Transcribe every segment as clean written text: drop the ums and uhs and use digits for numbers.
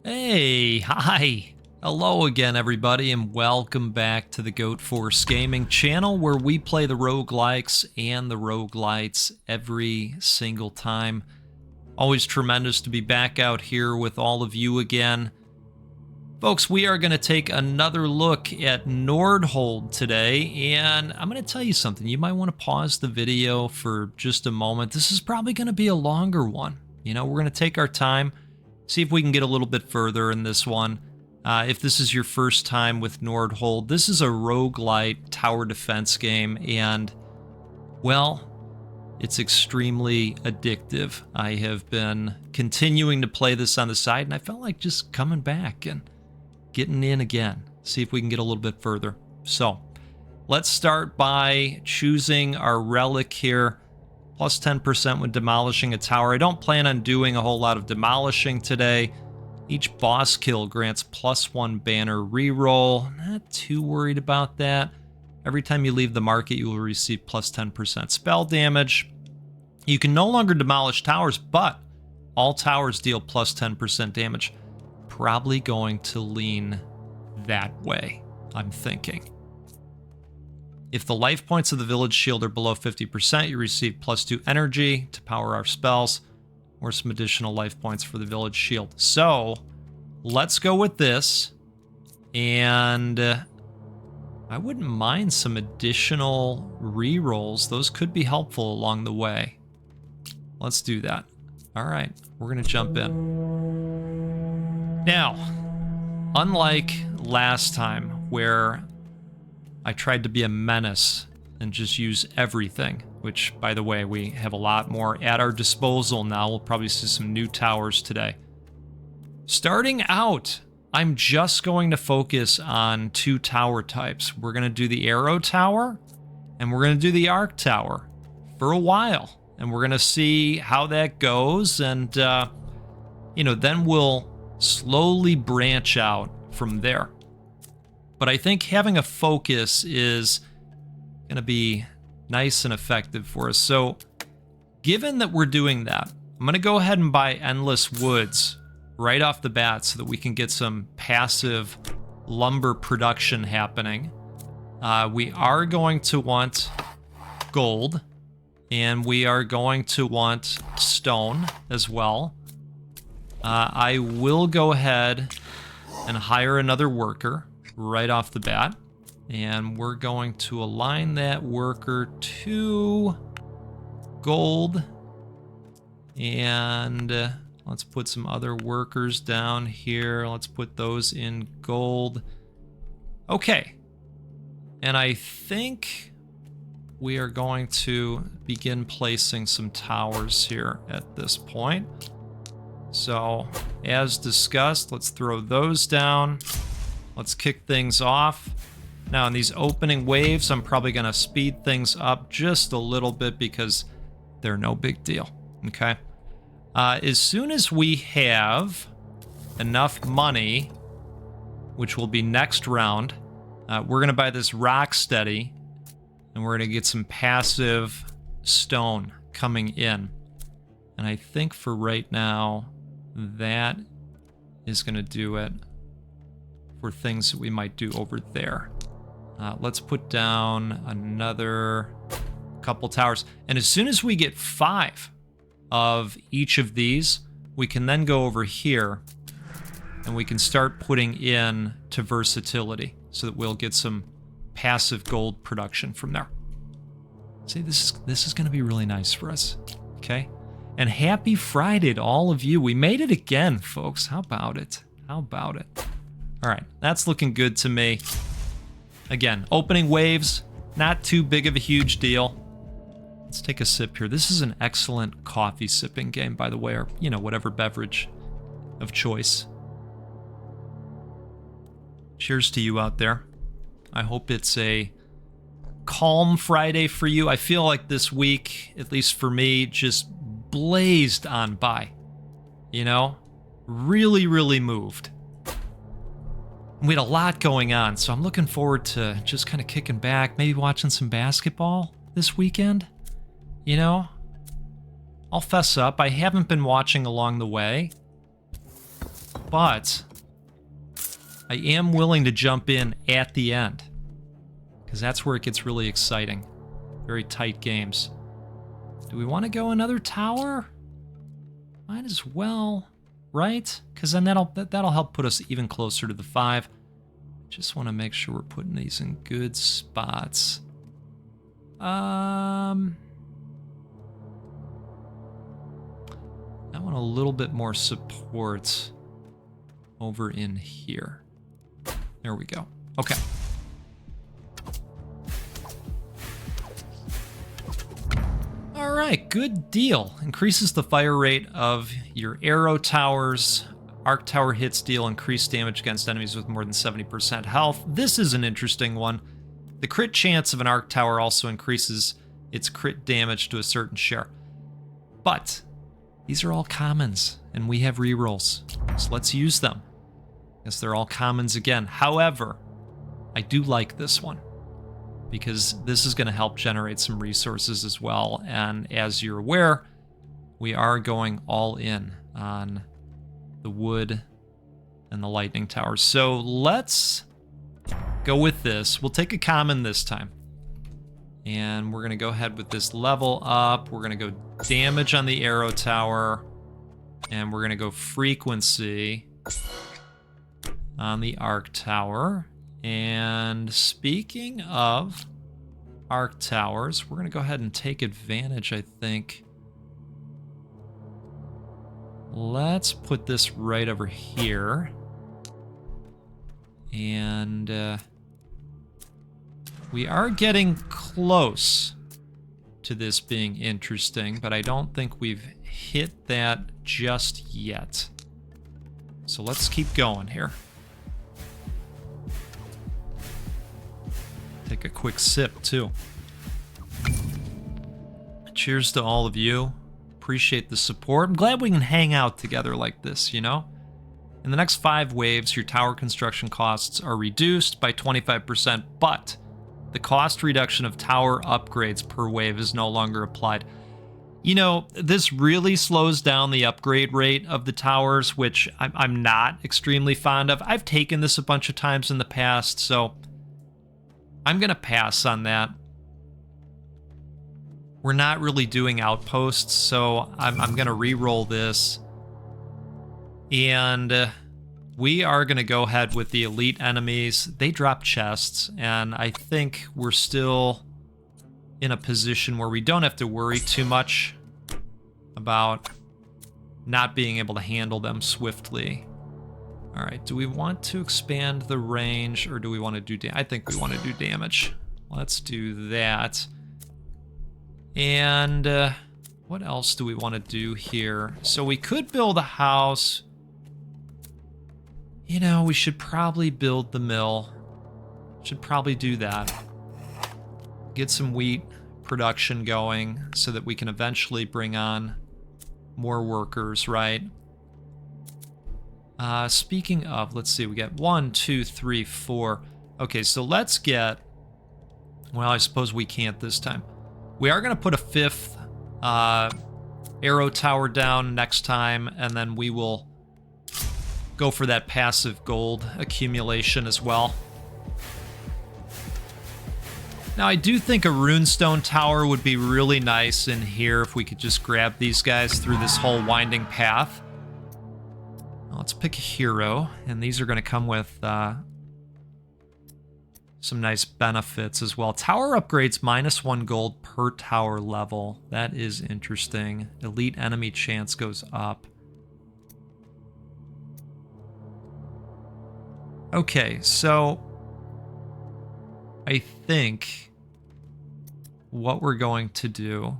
Hey, hi. Hello again, everybody, and welcome back to the Goat Force Gaming channel, where we play the roguelikes and the roguelites every single time. Always tremendous to be back out here with all of you again. Folks, we are going to take another look at Nordhold today, and I'm going to tell you something. You might want to pause the video for just a moment. This is probably going to be a longer one. You know, we're going to take our time, see if we can get a little bit further in this one. If this is your first time with Nordhold, this is a roguelite tower defense game, and, well, it's extremely addictive. I have been continuing to play this on the side, and I felt like just coming back and getting in again. See if we can get a little bit further. So, let's start by choosing our relic here. Plus 10% when demolishing a tower. I don't plan on doing a whole lot of demolishing today. Each boss kill grants +1 banner reroll. Not too worried about that. Every time you leave the market, you will receive plus 10% spell damage. You can no longer demolish towers, but all towers deal plus 10% damage. Probably going to lean that way, I'm thinking. If the life points of the village shield are below 50%, you receive +2 energy to power our spells, or some additional life points for the village shield. So, let's go with this, and I wouldn't mind some additional rerolls. Those could be helpful along the way. Let's do that. All right, we're going to jump in. Now, unlike last time, where I tried to be a menace and just use everything, which, by the way, we have a lot more at our disposal now. We'll probably see some new towers today. Starting out, I'm just going to focus on 2 tower types. We're going to do the arrow tower, and we're going to do the arc tower for a while. And we're going to see how that goes, and, then we'll slowly branch out from there. But I think having a focus is going to be nice and effective for us. So, given that we're doing that, I'm going to go ahead and buy Endless Woods right off the bat so that we can get some passive lumber production happening. We are going to want gold, and we are going to want stone as well. I will go ahead and hire another worker right off the bat, and we're going to align that worker to gold, and let's put some other workers down here. Let's put those in gold. Okay, and I think we are going to begin placing some towers here at this point. So, as discussed, let's throw those down. Let's kick things off. Now, in these opening waves, I'm probably going to speed things up just a little bit because they're no big deal, okay? As soon as we have enough money, which will be next round, we're going to buy this rock steady, and we're going to get some passive stone coming in. And I think for right now, that is going to do it for things that we might do over there. Let's put down another couple towers. And as soon as we get 5 of each of these, we can then go over here and we can start putting in to versatility so that we'll get some passive gold production from there. See, this is going to be really nice for us, okay? And happy Friday to all of you. We made it again, folks. How about it? How about it? All right, that's looking good to me. Again, opening waves, not too big of a huge deal. Let's take a sip here. This is an excellent coffee sipping game, by the way, or, whatever beverage of choice. Cheers to you out there. I hope it's a calm Friday for you. I feel like this week, at least for me, just blazed on by. Really, really moved. We had a lot going on, so I'm looking forward to just kind of kicking back, maybe watching some basketball this weekend. I'll fess up, I haven't been watching along the way. but I am willing to jump in at the end, because that's where it gets really exciting. Very tight games. Do we want to go another tower? Might as well, right? Because then that'll help put us even closer to the 5. Just want to make sure we're putting these in good spots. I want a little bit more support over in here. There we go. Okay. All right, good deal. Increases the fire rate of your arrow towers. Arc tower hits deal increased damage against enemies with more than 70% health. This is an interesting one. The crit chance of an arc tower also increases its crit damage to a certain share. But these are all commons, and we have rerolls, so let's use them. Yes, they're all commons again. However, I do like this one, because this is going to help generate some resources as well. And as you're aware, we are going all in on the wood and the lightning towers. So let's go with this. We'll take a common this time. And we're going to go ahead with this level up. We're going to go damage on the arrow tower. And we're going to go frequency on the arc tower. And speaking of arc towers, we're going to go ahead and take advantage, I think. Let's put this right over here. And we are getting close to this being interesting, but I don't think we've hit that just yet. So let's keep going here. Take a quick sip, too. Cheers to all of you. Appreciate the support. I'm glad we can hang out together like this, you know? In the next 5 waves, your tower construction costs are reduced by 25%, but the cost reduction of tower upgrades per wave is no longer applied. You know, this really slows down the upgrade rate of the towers, which I'm not extremely fond of. I've taken this a bunch of times in the past, so I'm going to pass on that. We're not really doing outposts, so I'm going to re-roll this. And we are going to go ahead with the elite enemies. They drop chests, and I think we're still in a position where we don't have to worry too much about not being able to handle them swiftly. All right, do we want to expand the range, or do we want to do damage? I think we want to do damage. Let's do that. And what else do we want to do here? So we could build a house. You know, we should probably build the mill. Should probably do that. Get some wheat production going so that we can eventually bring on more workers, right? Speaking of, let's see, we got 1, 2, 3, 4. Okay, so let's get, well, I suppose we can't this time. We are going to put a 5th arrow tower down next time, and then we will go for that passive gold accumulation as well. Now, I do think a runestone tower would be really nice in here if we could just grab these guys through this whole winding path. Let's pick a hero, and these are going to come with some nice benefits as well. Tower upgrades -1 gold per tower level. That is interesting. Elite enemy chance goes up. Okay, so I think what we're going to do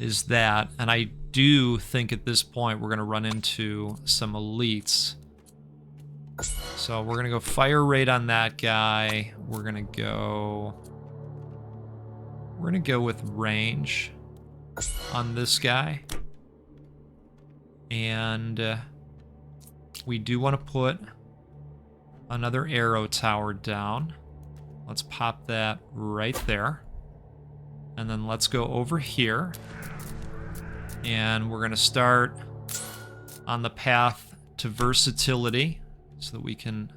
is that, and I do think at this point we're going to run into some elites. So we're going to go fire rate on that guy. We're going to go with range on this guy. And we do want to put another arrow tower down. Let's pop that right there. And then let's go over here. And we're going to start on the path to versatility so that we can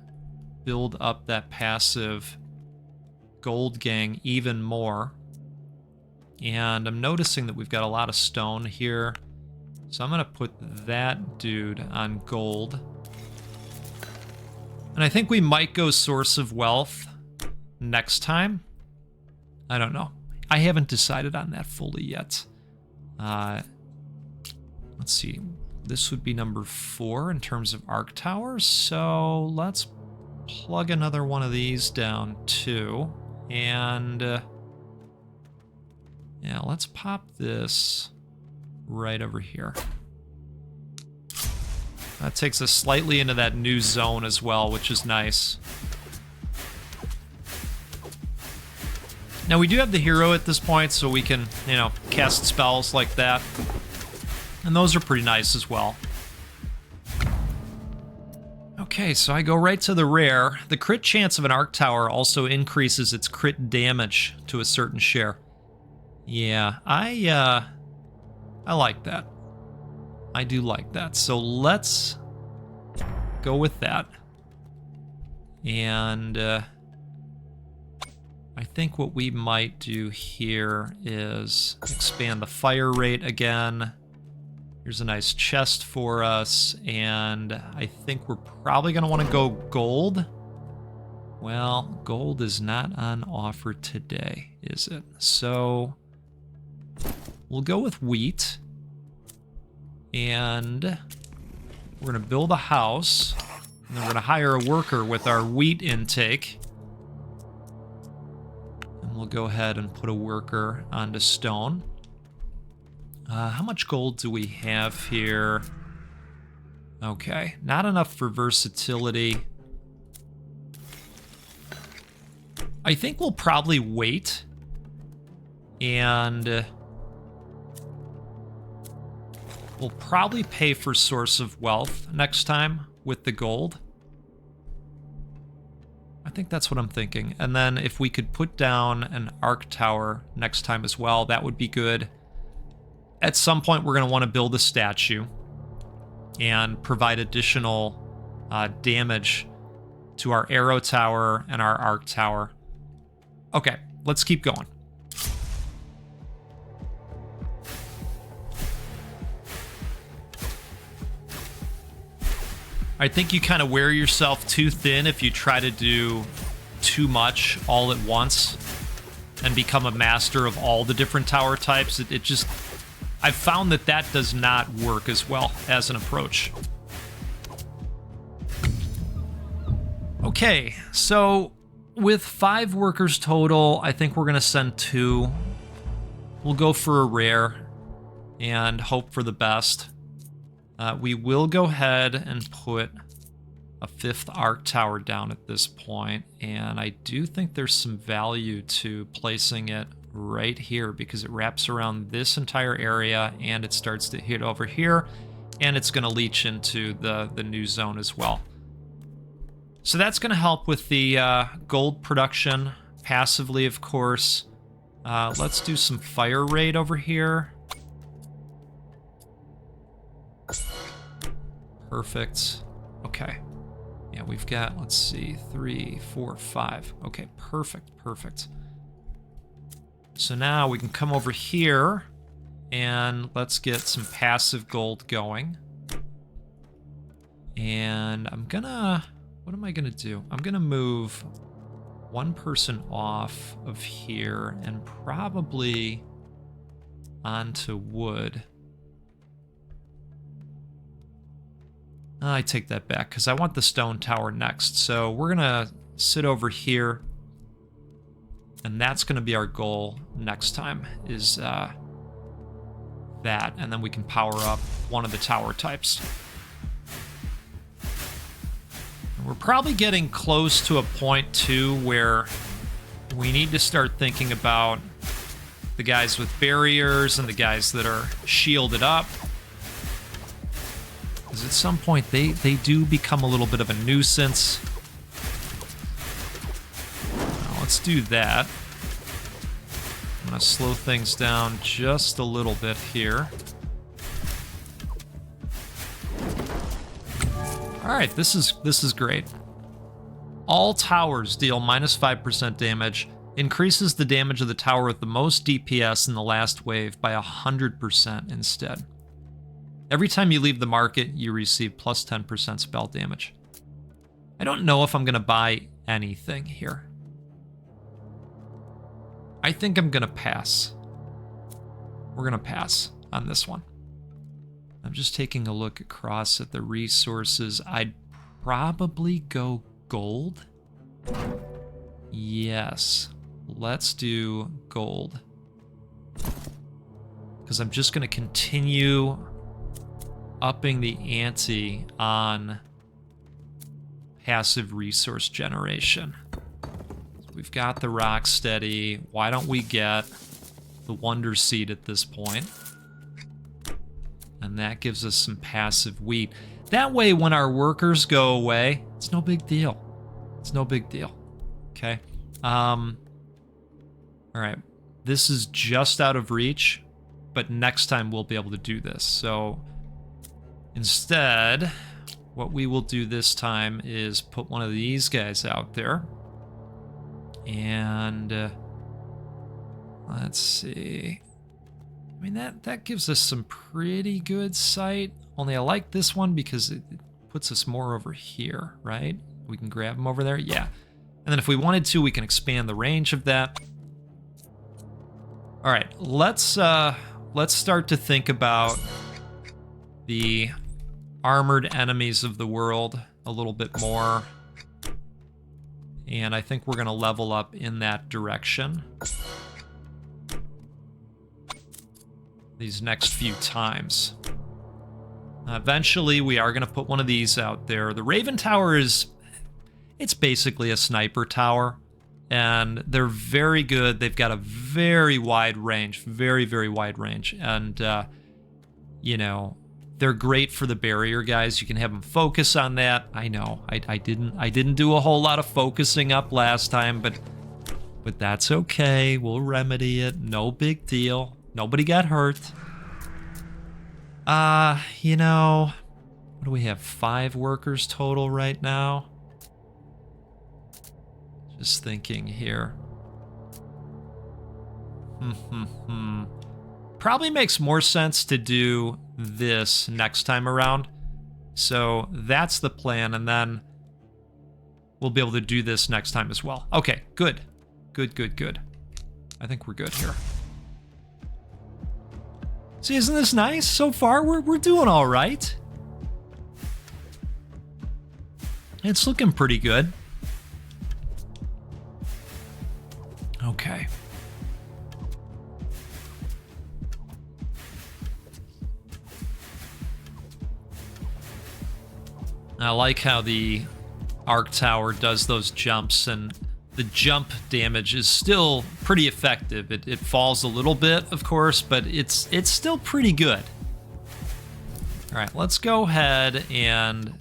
build up that passive gold gang even more. And I'm noticing that we've got a lot of stone here. So I'm going to put that dude on gold. And I think we might go source of wealth next time. I don't know. I haven't decided on that fully yet. Let's see. This would be number 4 in terms of arc towers. So let's plug another one of these down too. And yeah, let's pop this right over here. That takes us slightly into that new zone as well, which is nice. Now we do have the hero at this point, so we can, you know, cast spells like that. And those are pretty nice as well. Okay, so I go right to the rare. The crit chance of an arc tower also increases its crit damage to a certain share. Yeah, I like that. I do like that. So let's go with that. And I think what we might do here is expand the fire rate again. Here's a nice chest for us, and I think we're probably going to want to go gold. Well, gold is not on offer today, is it? So we'll go with wheat, and we're going to build a house, and then we're going to hire a worker with our wheat intake. And we'll go ahead and put a worker onto stone. How much gold do we have here? Okay, not enough for versatility. I think we'll probably wait. And we'll probably pay for source of wealth next time with the gold. I think that's what I'm thinking. And then if we could put down an arc tower next time as well, that would be good. At some point, we're going to want to build a statue and provide additional damage to our arrow tower and our arc tower. Okay, let's keep going. I think you kind of wear yourself too thin if you try to do too much all at once and become a master of all the different tower types. It just... I've found that that does not work as well as an approach. Okay, so with 5 workers total, I think we're going to send 2. We'll go for a rare and hope for the best. We will go ahead and put a 5th arc tower down at this point, and I do think there's some value to placing it right here because it wraps around this entire area and it starts to hit over here, and it's going to leach into the new zone as well. So that's going to help with the gold production passively, of course. Let's do some fire rate over here. Perfect. Okay. Yeah, we've got, let's see, 3, 4, 5. Okay, perfect, perfect. So now we can come over here and let's get some passive gold going. And I'm gonna, what am I gonna do? I'm gonna move one person off of here and probably onto wood. I take that back because I want the stone tower next. So we're gonna sit over here. And that's going to be our goal next time, is that. And then we can power up one of the tower types. And we're probably getting close to a point, too, where we need to start thinking about the guys with barriers and the guys that are shielded up. Because at some point, they do become a little bit of a nuisance. Let's do that. I'm going to slow things down just a little bit here. All right, this is great. All towers deal -5% damage. Increases the damage of the tower with the most DPS in the last wave by 100% instead. Every time you leave the market, you receive plus 10% spell damage. I don't know if I'm going to buy anything here. I think I'm going to pass. We're going to pass on this one. I'm just taking a look across at the resources. I'd probably go gold. Yes. Let's do gold. Because I'm just going to continue upping the ante on passive resource generation. So we've got the Rocksteady. Why don't we get the Wonder Seed at this point? And that gives us some passive wheat. That way, when our workers go away, it's no big deal. It's no big deal. Okay. All right. This is just out of reach, but next time we'll be able to do this. So instead, what we will do this time is put one of these guys out there. And let's see. I mean, that gives us some pretty good sight. Only I like this one because it puts us more over here, right? We can grab them over there. Yeah. And then if we wanted to, we can expand the range of that. All right, let's start to think about the armored enemies of the world a little bit more. And I think we're going to level up in that direction these next few times. Eventually, we are going to put one of these out there. The Raven Tower it's basically a sniper tower, and they're very good. They've got a very wide range, very, very wide range. And, you know, they're great for the barrier guys. You can have them focus on that. I know, I didn't do a whole lot of focusing up last time, but that's okay. We'll remedy it. No big deal. Nobody got hurt. You know, what do we have? 5 workers total right now. Just thinking here. Probably makes more sense to do this next time around. So that's the plan, and then we'll be able to do this next time as well. Okay, good. Good. I think we're good here. See, isn't this nice? So far, we're doing all right. It's looking pretty good. Okay. I like how the Arc Tower does those jumps, and the jump damage is still pretty effective. It falls a little bit, of course, but it's still pretty good. All right, let's go ahead and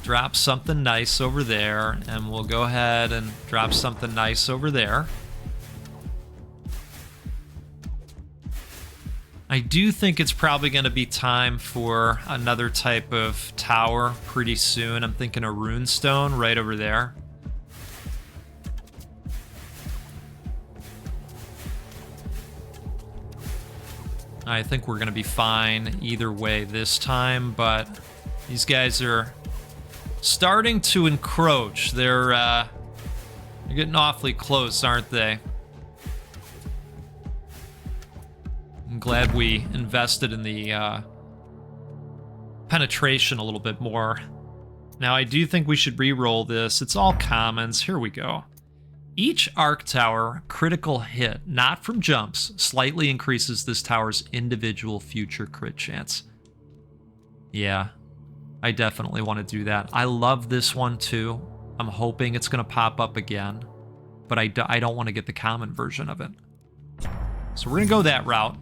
drop something nice over there, and we'll go ahead and drop something nice over there. I do think it's probably going to be time for another type of tower pretty soon. I'm thinking a runestone right over there. I think we're going to be fine either way this time, but these guys are starting to encroach. They're getting awfully close, aren't they? I'm glad we invested in the penetration a little bit more. Now, I do think we should re-roll this. It's all commons. Here we go. Each Arc Tower critical hit, not from jumps, slightly increases this tower's individual future crit chance. Yeah, I definitely want to do that. I love this one too. I'm hoping it's going to pop up again, but I don't want to get the common version of it. So we're going to go that route.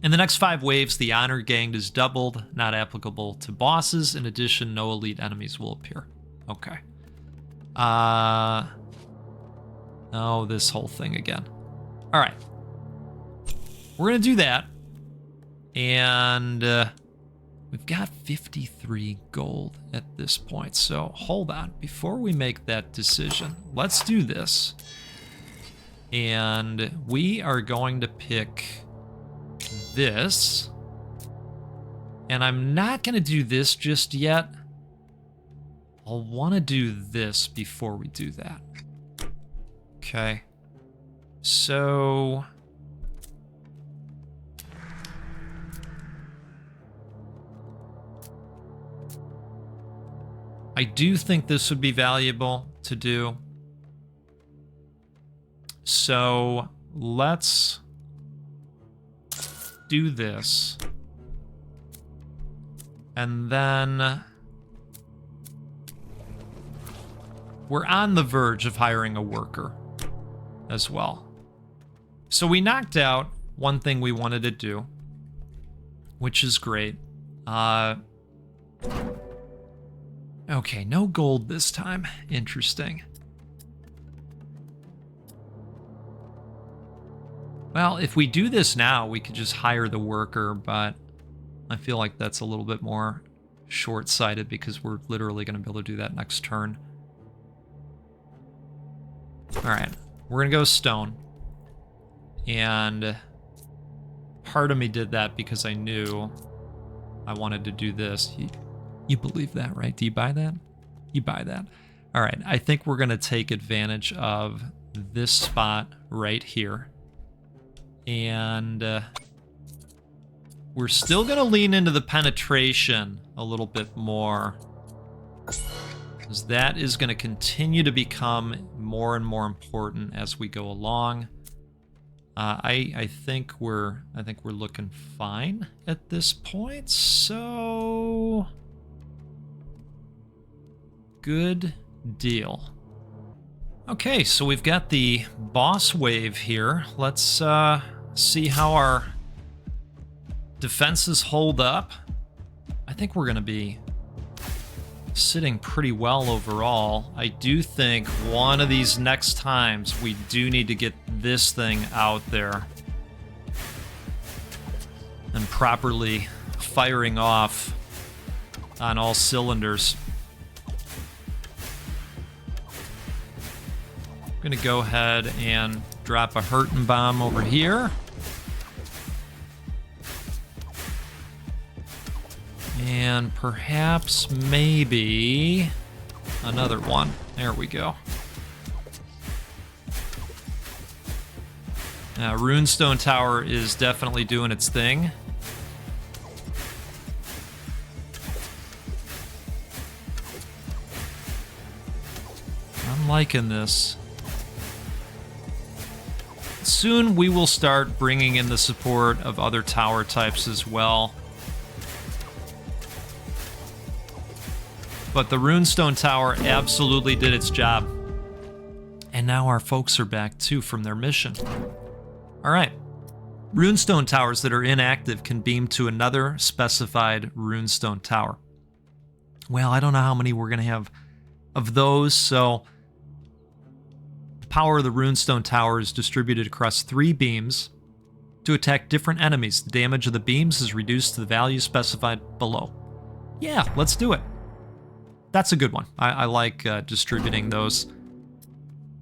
In the next 5 waves, the honor gained is doubled, not applicable to bosses. In addition, no elite enemies will appear. Okay. Oh, this whole thing again. All right. We're going to do that. And We've got 53 gold at this point, so hold on. Before we make that decision, let's do this. And we are going to pick this. And I'm not going to do this just yet. I'll want to do this before we do that. Okay. So... I do think this would be valuable to do. So let's do this. And then we're on the verge of hiring a worker as well. So we knocked out one thing we wanted to do, which is great. Okay, no gold this time. Interesting. Well, if we do this now, we could just hire the worker, but I feel like that's a little bit more short-sighted because we're literally going to be able to do that next turn. All right, we're going to go stone. And part of me did that because I knew I wanted to do this. You believe that, right? Do you buy that? You buy that. All right, I think we're going to take advantage of this spot right here. And we're still going to lean into the penetration a little bit more, because that is going to continue to become more and more important as we go along. I think we're looking fine at this point. So good deal. Okay, so we've got the boss wave here. Let's see how our defenses hold up. I think we're going to be sitting pretty well overall. I do think one of these next times we do need to get this thing out there and properly firing off on all cylinders. I'm gonna go ahead and drop a hurtin' bomb over here. And perhaps, maybe, another one. There we go. Runestone Tower is definitely doing its thing. I'm liking this. Soon we will start bringing in the support of other tower types as well. But the Runestone Tower absolutely did its job. And now our folks are back too from their mission. Alright. Runestone Towers that are inactive can beam to another specified Runestone Tower. Well, I don't know how many we're going to have of those, so the power of the Runestone Tower is distributed across 3 beams to attack different enemies. The damage of the beams is reduced to the value specified below. Yeah, let's do it. That's a good one. I like distributing those.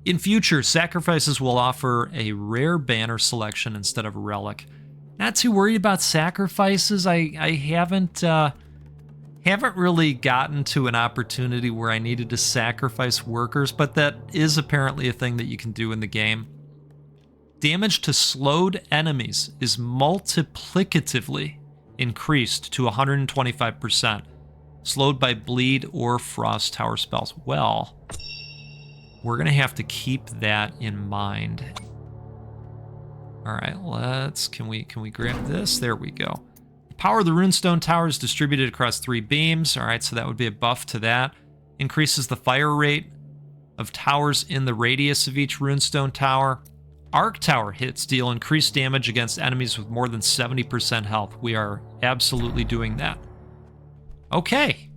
In future, sacrifices will offer a rare banner selection instead of a relic. Not too worried about sacrifices. I haven't really gotten to an opportunity where I needed to sacrifice workers, but that is apparently a thing that you can do in the game. Damage to slowed enemies is multiplicatively increased to 125%. Slowed by bleed or frost tower spells. Well, we're going to have to keep that in mind. All right, can we grab this? There we go. The power of the Runestone Tower is distributed across 3 beams. All right, so that would be a buff to that. Increases the fire rate of towers in the radius of each Runestone Tower. Arc Tower hits deal increased damage against enemies with more than 70% health. We are absolutely doing that. Okay.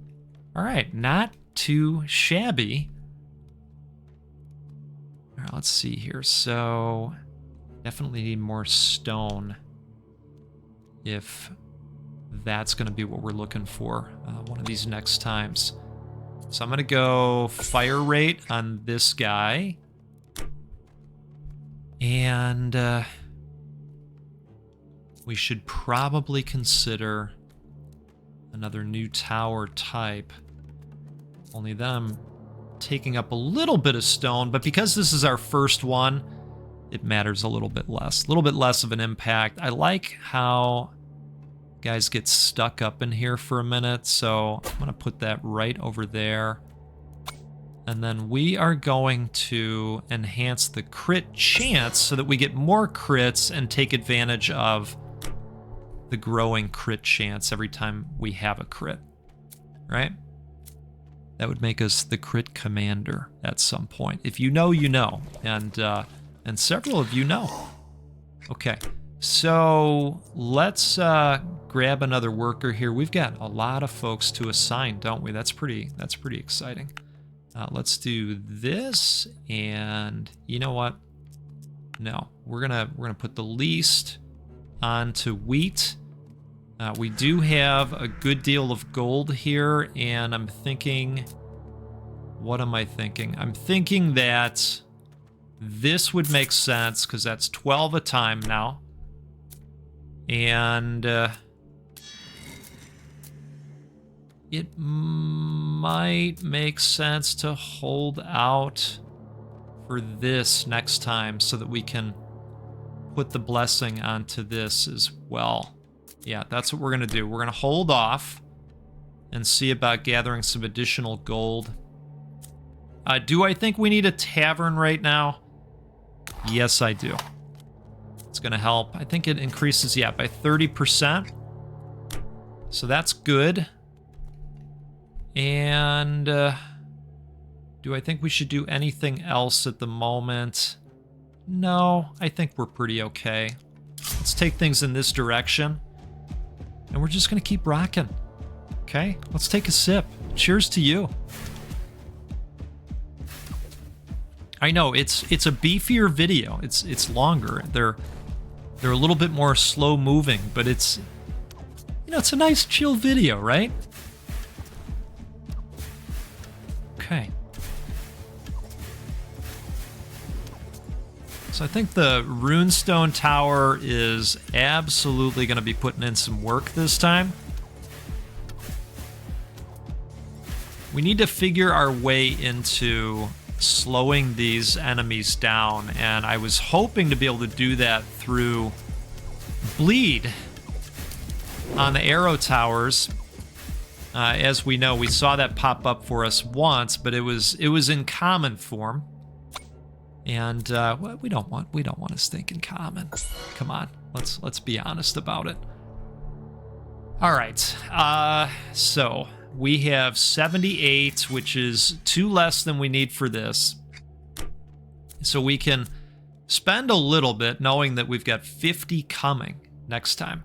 All right, not too shabby. All right, let's see here. So, definitely need more stone if that's going to be what we're looking for one of these next times. So I'm going to go fire rate on this guy. And we should probably consider another new tower type. Only then I'm taking up a little bit of stone, but because this is our first one, it matters a little bit less. A little bit less of an impact. I like how guys get stuck up in here for a minute, so I'm going to put that right over there. And then we are going to enhance the crit chance so that we get more crits and take advantage of the growing crit chance every time we have a crit, right? That would make us the crit commander at some point. If you know, you know. And several of you know. Okay, so let's grab another worker here. We've got a lot of folks to assign, don't we? That's pretty exciting. Let's do this, and you know what? No, we're gonna put the least onto wheat. We do have a good deal of gold here, and I'm thinking, what am I thinking? I'm thinking that this would make sense because that's 12 a time now, and it might make sense to hold out for this next time so that we can put the blessing onto this as well. Yeah, that's what we're going to do. We're going to hold off and see about gathering some additional gold. Do I think we need a tavern right now? Yes, I do. It's going to help. I think it increases, yeah, by 30%. So that's good. And do I think we should do anything else at the moment? No, I think we're pretty okay. Let's take things in this direction. And we're just going to keep rocking. Okay, let's take a sip. Cheers to you. I know, it's a beefier video. It's longer. They're a little bit more slow moving, but it's, you know, it's a nice chill video, right? Okay. So I think the runestone tower is absolutely going to be putting in some work this time. We need to figure our way into slowing these enemies down, and I was hoping to be able to do that through bleed on the arrow towers. As we know, we saw that pop up for us once, but it was in common form. And well, we don't want to stink in common. Come on, let's be honest about it. All right, so we have 78, which is 2 less than we need for this. So we can spend a little bit, knowing that we've got 50 coming next time.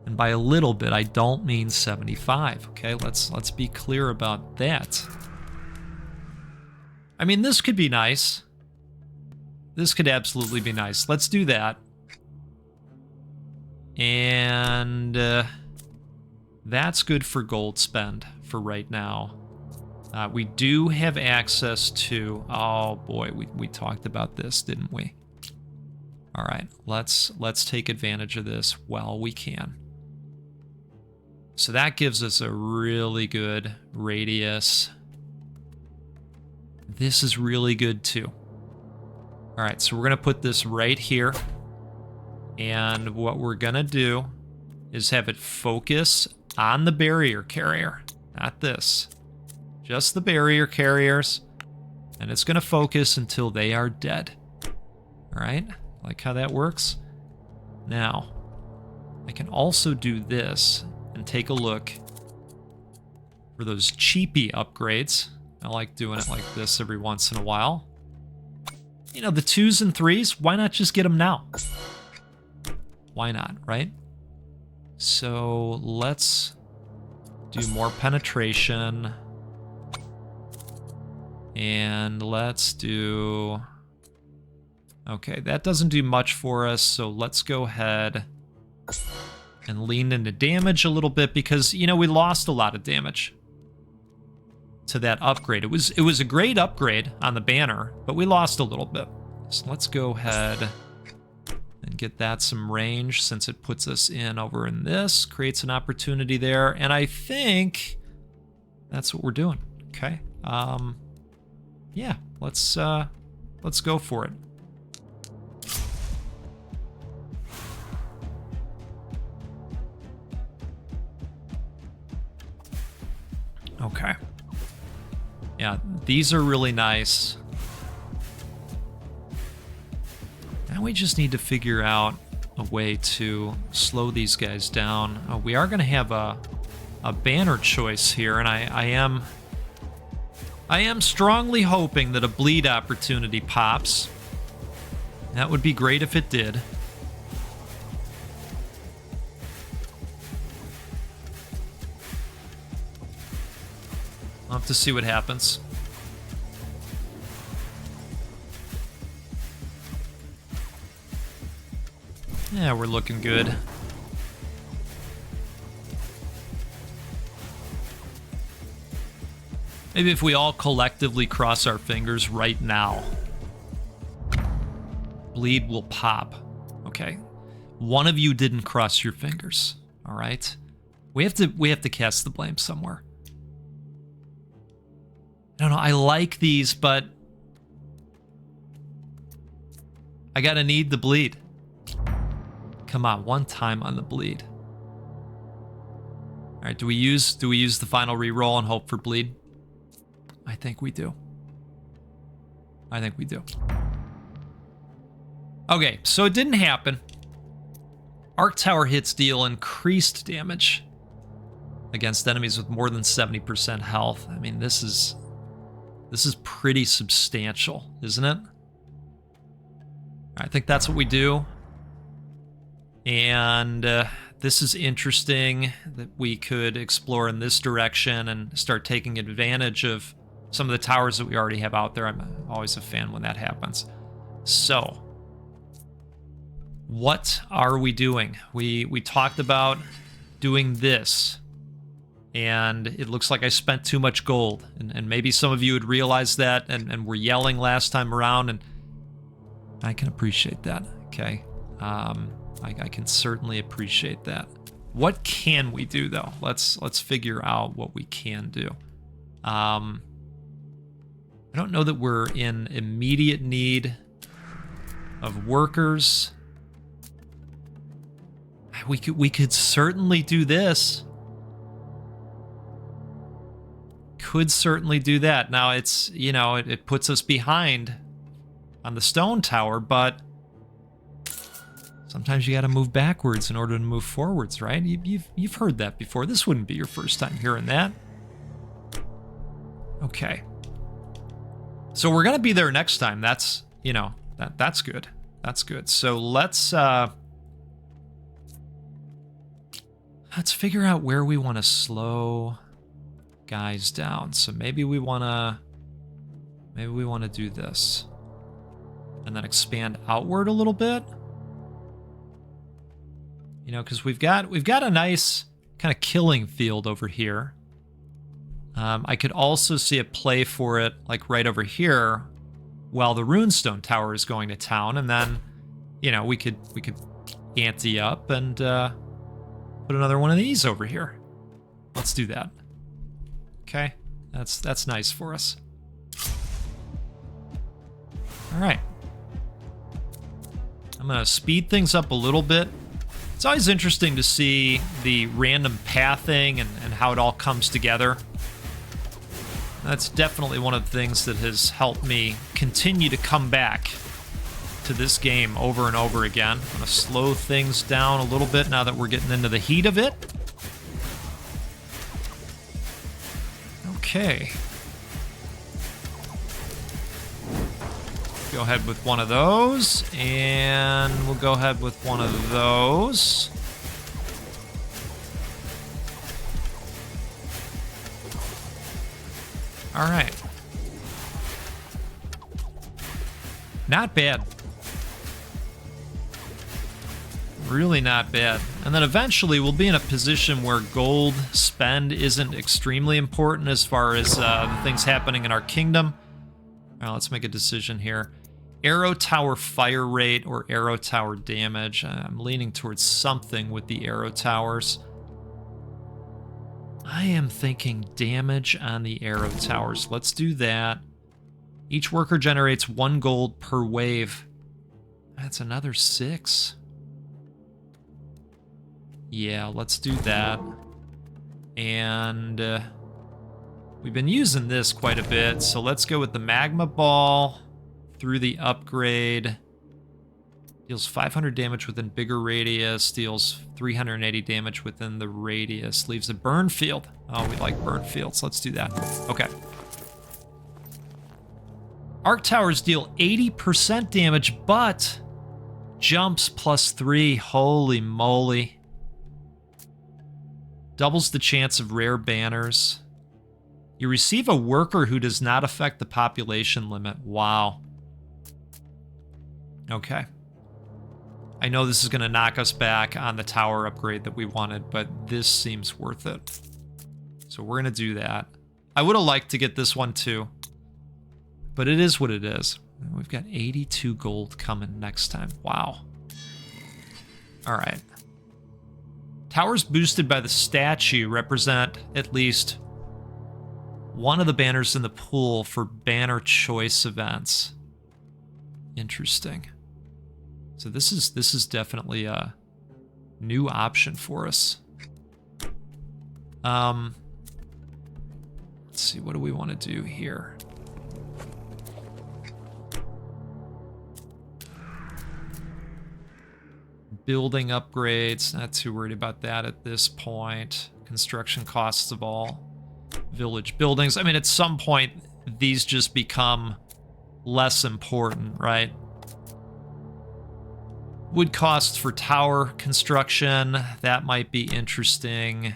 And by a little bit, I don't mean 75. Okay, let's be clear about that. I mean, this could be nice. This could absolutely be nice. Let's do that. And that's good for gold spend for right now. We do have access to... Oh, boy, we talked about this, didn't we? All right, let's take advantage of this while we can. So that gives us a really good radius. This is really good too. All right, so we're gonna put this right here. And what we're gonna do is have it focus on the barrier carrier, not this. Just the barrier carriers. And it's gonna focus until they are dead. All right, like how that works? Now, I can also do this and take a look for those cheapy upgrades. I like doing it like this every once in a while. You know, the 2s and 3s, why not just get them now? Why not, right? So let's do more penetration. And let's do... Okay, that doesn't do much for us, so let's go ahead and lean into damage a little bit because, you know, we lost a lot of damage to that upgrade. It was a great upgrade on the banner, but we lost a little bit. So let's go ahead and get that some range since it puts us in over in this, creates an opportunity there, and I think that's what we're doing. Okay. Yeah, let's go for it. Okay. Yeah, these are really nice. Now we just need to figure out a way to slow these guys down. We are going to have a banner choice here, and I am strongly hoping that a bleed opportunity pops. That would be great if it did. I'll have to see what happens. Yeah, we're looking good. Maybe if we all collectively cross our fingers right now, bleed will pop. Okay. One of you didn't cross your fingers. All right. We have to cast the blame somewhere. I don't know. I like these, but I gotta need the bleed. Come on, one time on the bleed. All right, do we use the final reroll and hope for bleed? I think we do. I think we do. Okay, so it didn't happen. Arc Tower hits deal increased damage against enemies with more than 70% health. I mean, this is pretty substantial, isn't it? I think that's what we do. And this is interesting that we could explore in this direction and start taking advantage of some of the towers that we already have out there. I'm always a fan when that happens. So, what are we doing? We talked about doing this, and it looks like I spent too much gold. And maybe some of you had realized that and were yelling last time around, and I can appreciate that, okay? I can certainly appreciate that. What can we do, though? Let's figure out what we can do. I don't know that we're in immediate need of workers. We could certainly do this. Could certainly do that. Now it's, you know, it puts us behind on the stone tower, but sometimes you got to move backwards in order to move forwards, right? You've heard that before. This wouldn't be your first time hearing that. Okay. So we're gonna be there next time. That's, you know, that's good. That's good. So let's figure out where we want to slow guys down. So maybe we want to do this, and then expand outward a little bit. You know, because we've got a nice kind of killing field over here. I could also see a play for it, like right over here, while the runestone tower is going to town, and then, you know, we could ante up and put another one of these over here. Let's do that. Okay, that's nice for us. All right, I'm gonna speed things up a little bit. It's always interesting to see the random pathing and how it all comes together. That's definitely one of the things that has helped me continue to come back to this game over and over again. I'm going to slow things down a little bit now that we're getting into the heat of it. Okay. Go ahead with one of those, and we'll go ahead with one of those. All right. Not bad. Really not bad. And then eventually we'll be in a position where gold spend isn't extremely important as far as the things happening in our kingdom. All right, let's make a decision here. Arrow tower fire rate or arrow tower damage. I'm leaning towards something with the arrow towers. I am thinking damage on the arrow towers. Let's do that. Each worker generates 1 gold per wave. That's another 6. Yeah, let's do that. And we've been using this quite a bit, so let's go with the magma ball through the upgrade. Deals 500 damage within bigger radius, deals 380 damage within the radius, leaves a burn field. Oh, we like burn fields. Let's do that. Okay. Arc towers deal 80% damage, but jumps +3. Holy moly. Doubles the chance of rare banners. You receive a worker who does not affect the population limit. Wow. Okay. I know this is going to knock us back on the tower upgrade that we wanted, but this seems worth it. So we're going to do that. I would have liked to get this one too, but it is what it is. We've got 82 gold coming next time. Wow. All right. Towers boosted by the statue represent at least one of the banners in the pool for banner choice events. Interesting. So this is definitely a new option for us. Let's see, what do we want to do here? Building upgrades, not too worried about that at this point. Construction costs of all village buildings. I mean, at some point, these just become less important, right? Wood costs for tower construction, that might be interesting.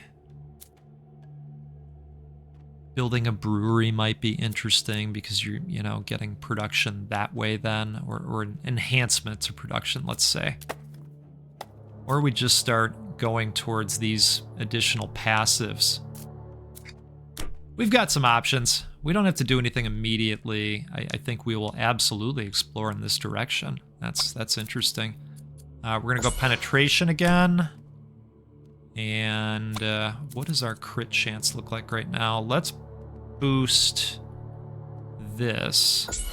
Building a brewery might be interesting because you're, you know, getting production that way then, or an enhancement to production, let's say. Or we just start going towards these additional passives. We've got some options. We don't have to do anything immediately. I think we will absolutely explore in this direction. That's interesting. We're going to go penetration again. And what does our crit chance look like right now? Let's boost this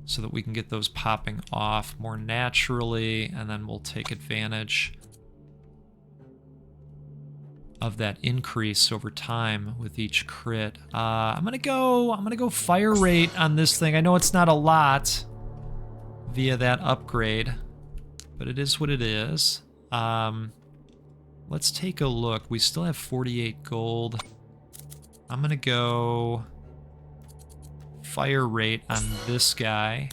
so that we can get those popping off more naturally, and then we'll take advantage of that increase over time with each crit. I'm gonna go fire rate on this thing. I know it's not a lot via that upgrade, but it is what it is. Let's take a look. We still have 48 gold. I'm gonna go fire rate on this guy.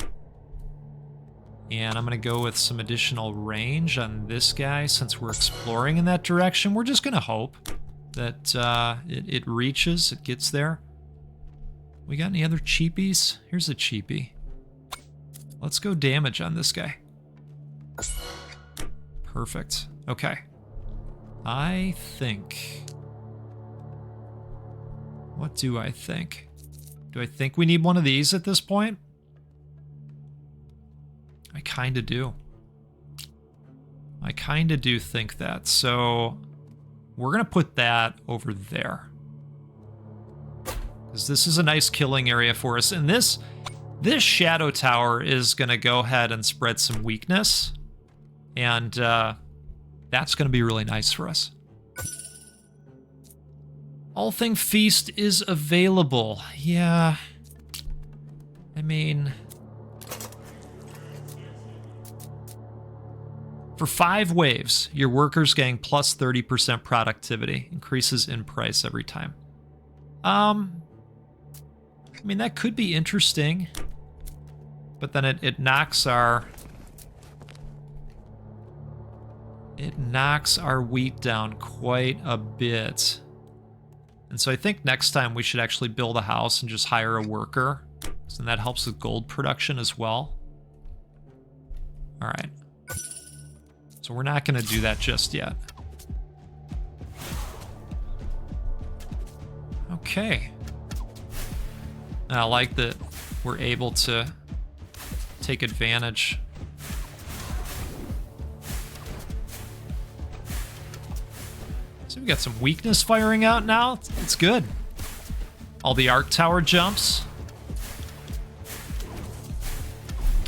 And I'm gonna go with some additional range on this guy since we're exploring in that direction. We're just gonna hope that it reaches, it gets there. We got any other cheapies? Here's a cheapie. Let's go damage on this guy. Perfect. Okay. I think... What do I think? Do I think we need one of these at this point? I kind of do. I kind of do think that. So we're going to put that over there. Because this is a nice killing area for us. And this shadow tower is going to go ahead and spread some weakness. And that's going to be really nice for us. All Thing Feast is available. Yeah. I mean... For 5 waves, your workers gain plus 30% productivity. Increases in price every time. I mean, that could be interesting. But then it knocks our... It knocks our wheat down quite a bit. And so I think next time we should actually build a house and just hire a worker. And that helps with gold production as well. All right. So we're not going to do that just yet. Okay. I like that we're able to take advantage. So we got some weakness firing out now. It's good. All the arc tower jumps.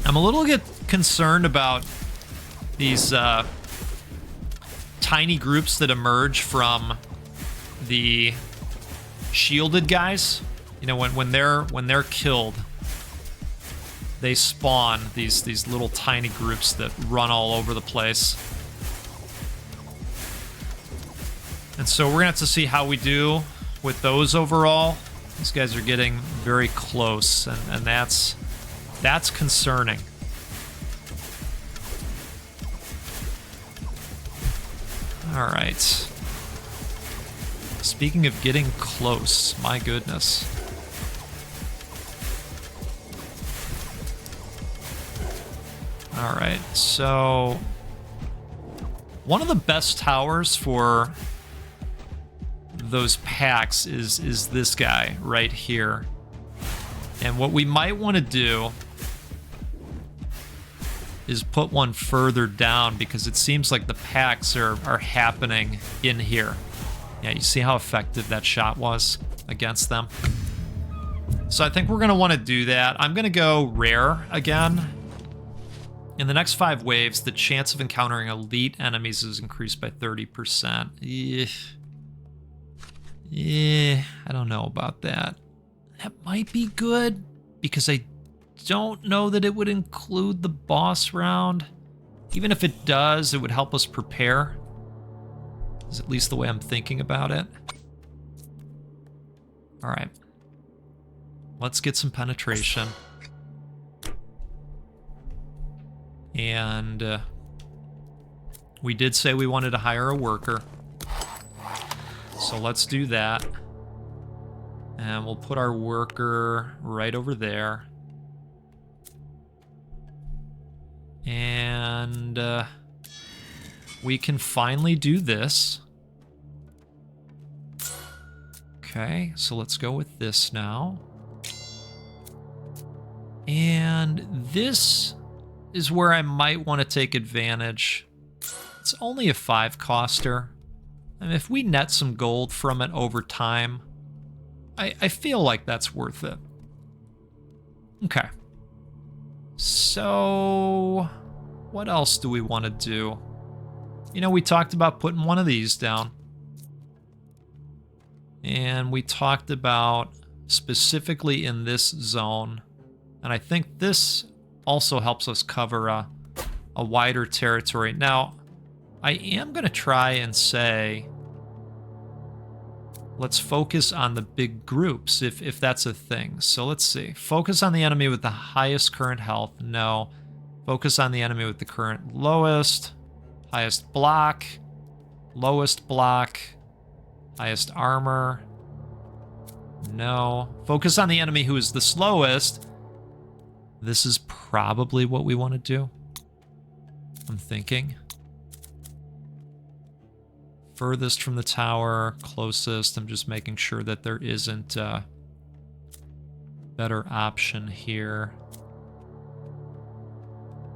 I'm a little bit concerned about these tiny groups that emerge from the shielded guys. You know, when they're killed, they spawn these little tiny groups that run all over the place. And so we're gonna have to see how we do with those overall. These guys are getting very close, and that's concerning. All right. Speaking of getting close, my goodness. All right, so one of the best towers for those packs is this guy right here. And what we might want to do is put one further down, because it seems like the packs are happening in here. Yeah, you see how effective that shot was against them? So I think we're going to want to do that. I'm going to go rare again. In the next 5 waves, the chance of encountering elite enemies is increased by 30%. Yeah, I don't know about that. That might be good, because I don't know that it would include the boss round. Even if it does, it would help us prepare. Is at least the way I'm thinking about it. All right. Let's get some penetration. And we did say we wanted to hire a worker. So let's do that. And we'll put our worker right over there. And we can finally do this. Okay, so let's go with this now. And this is where I might want to take advantage. It's only a 5-coster. And if we net some gold from it over time, I feel like that's worth it. Okay. So what else do we want to do? You know, we talked about putting one of these down. And we talked about specifically in this zone. And I think this also helps us cover a wider territory. Now, I am going to try and say, let's focus on the big groups, if that's a thing. So let's see. Focus on the enemy with the highest current health. No. Focus on the enemy with the current lowest. Highest block. Lowest block. Highest armor. No. Focus on the enemy who is the slowest. This is probably what we want to do. I'm thinking. Furthest from the tower, closest. I'm just making sure that there isn't a better option here.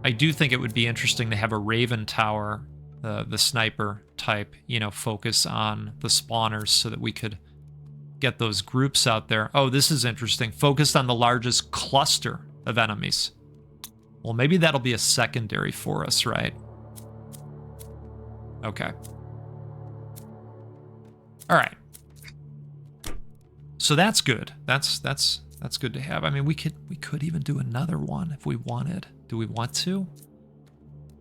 I do think it would be interesting to have a Raven Tower, the sniper type, you know, focus on the spawners so that we could get those groups out there. Oh, this is interesting. Focused on the largest cluster of enemies. Well, maybe that'll be a secondary for us, right? Okay. All right. So that's good. That's good to have. I mean, we could even do another one if we wanted. Do we want to?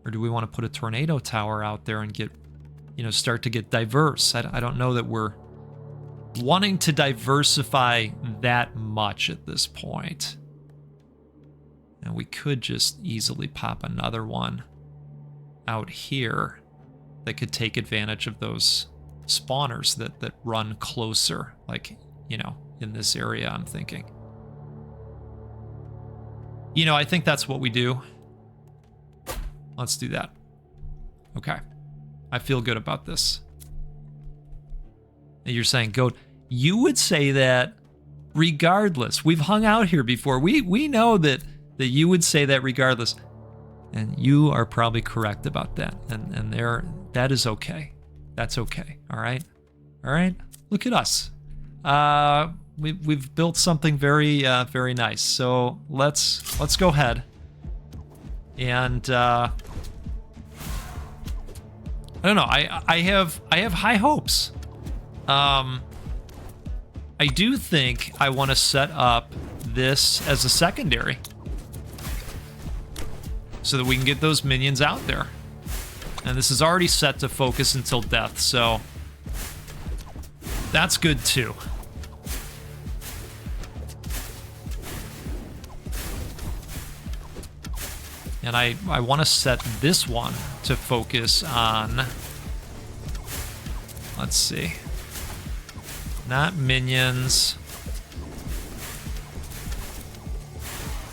Or do we want to put a tornado tower out there and get, you know, start to get diverse? I don't know that we're wanting to diversify that much at this point. And we could just easily pop another one out here that could take advantage of those spawners that run closer, like, you know, in this area, I'm thinking. You know, I think that's what we do. Let's do that. Okay. I feel good about this. And you're saying, Goat, you would say that regardless. We've hung out here before. We know that you would say that regardless. And you are probably correct about that. And that is okay. That's okay. All right? All right? Look at us. We've built something very very nice. So let's go ahead. And I don't know. I have high hopes. I do think I want to set up this as a secondary so that we can get those minions out there. And this is already set to focus until death, so that's good too. And I want to set this one to focus on, let's see, not minions.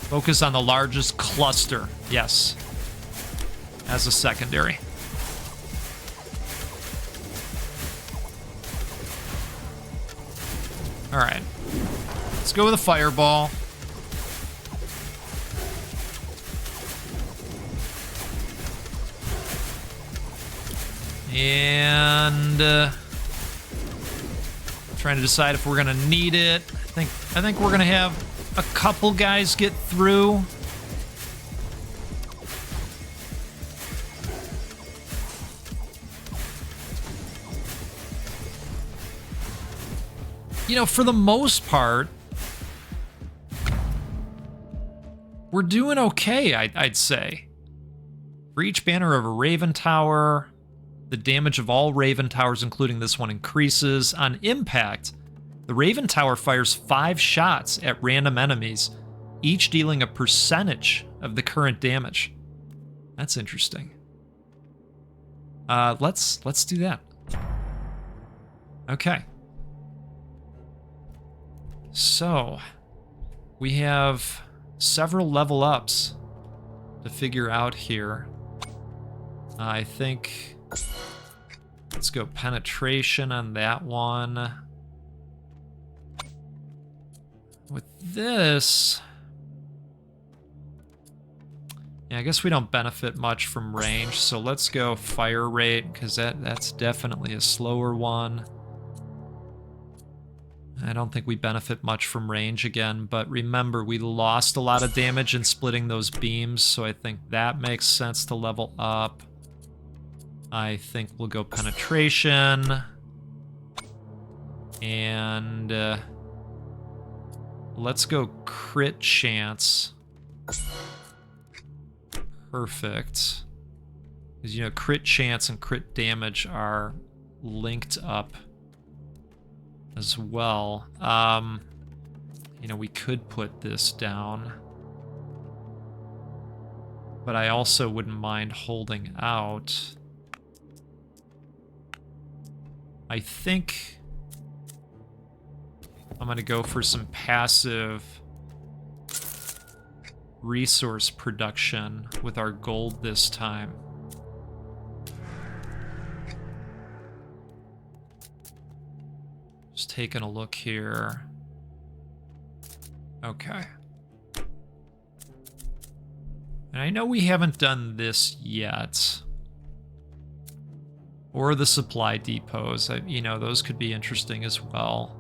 Focus on the largest cluster, yes, as a secondary. All right, let's go with a fireball. And trying to decide if we're gonna need it. I think we're gonna have a couple guys get through. You know, for the most part, we're doing okay, I'd say. For each banner of a Raven Tower, the damage of all Raven Towers, including this one, increases. On impact, the Raven Tower fires 5 shots at random enemies, each dealing a percentage of the current damage. That's interesting. Let's do that. Okay. So, we have several level ups to figure out here. I think... Let's go penetration on that one. With this... Yeah, I guess we don't benefit much from range, so let's go fire rate, because that's definitely a slower one. I don't think we benefit much from range again, but remember, we lost a lot of damage in splitting those beams, so I think that makes sense to level up. I think we'll go penetration. And let's go crit chance. Perfect. Because, you know, crit chance and crit damage are linked up as well. You know, we could put this down, but I also wouldn't mind holding out. I think I'm gonna go for some passive resource production with our gold this time. Just taking a look here. Okay. And I know we haven't done this yet. Or the supply depots. You know, those could be interesting as well.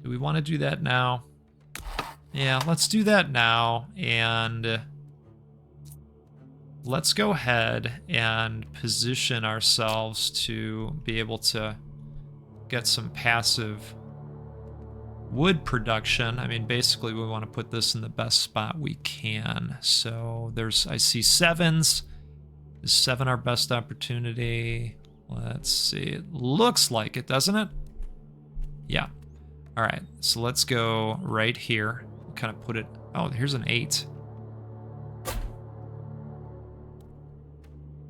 Do we want to do that now? Yeah, let's do that now. And let's go ahead and position ourselves to be able to get some passive wood production. I mean, basically we want to put this in the best spot we can. So I see 7s. Is 7 our best opportunity? Let's see. It looks like it, doesn't it? Yeah. All right. So let's go right here. Kind of put it... Oh, here's an 8.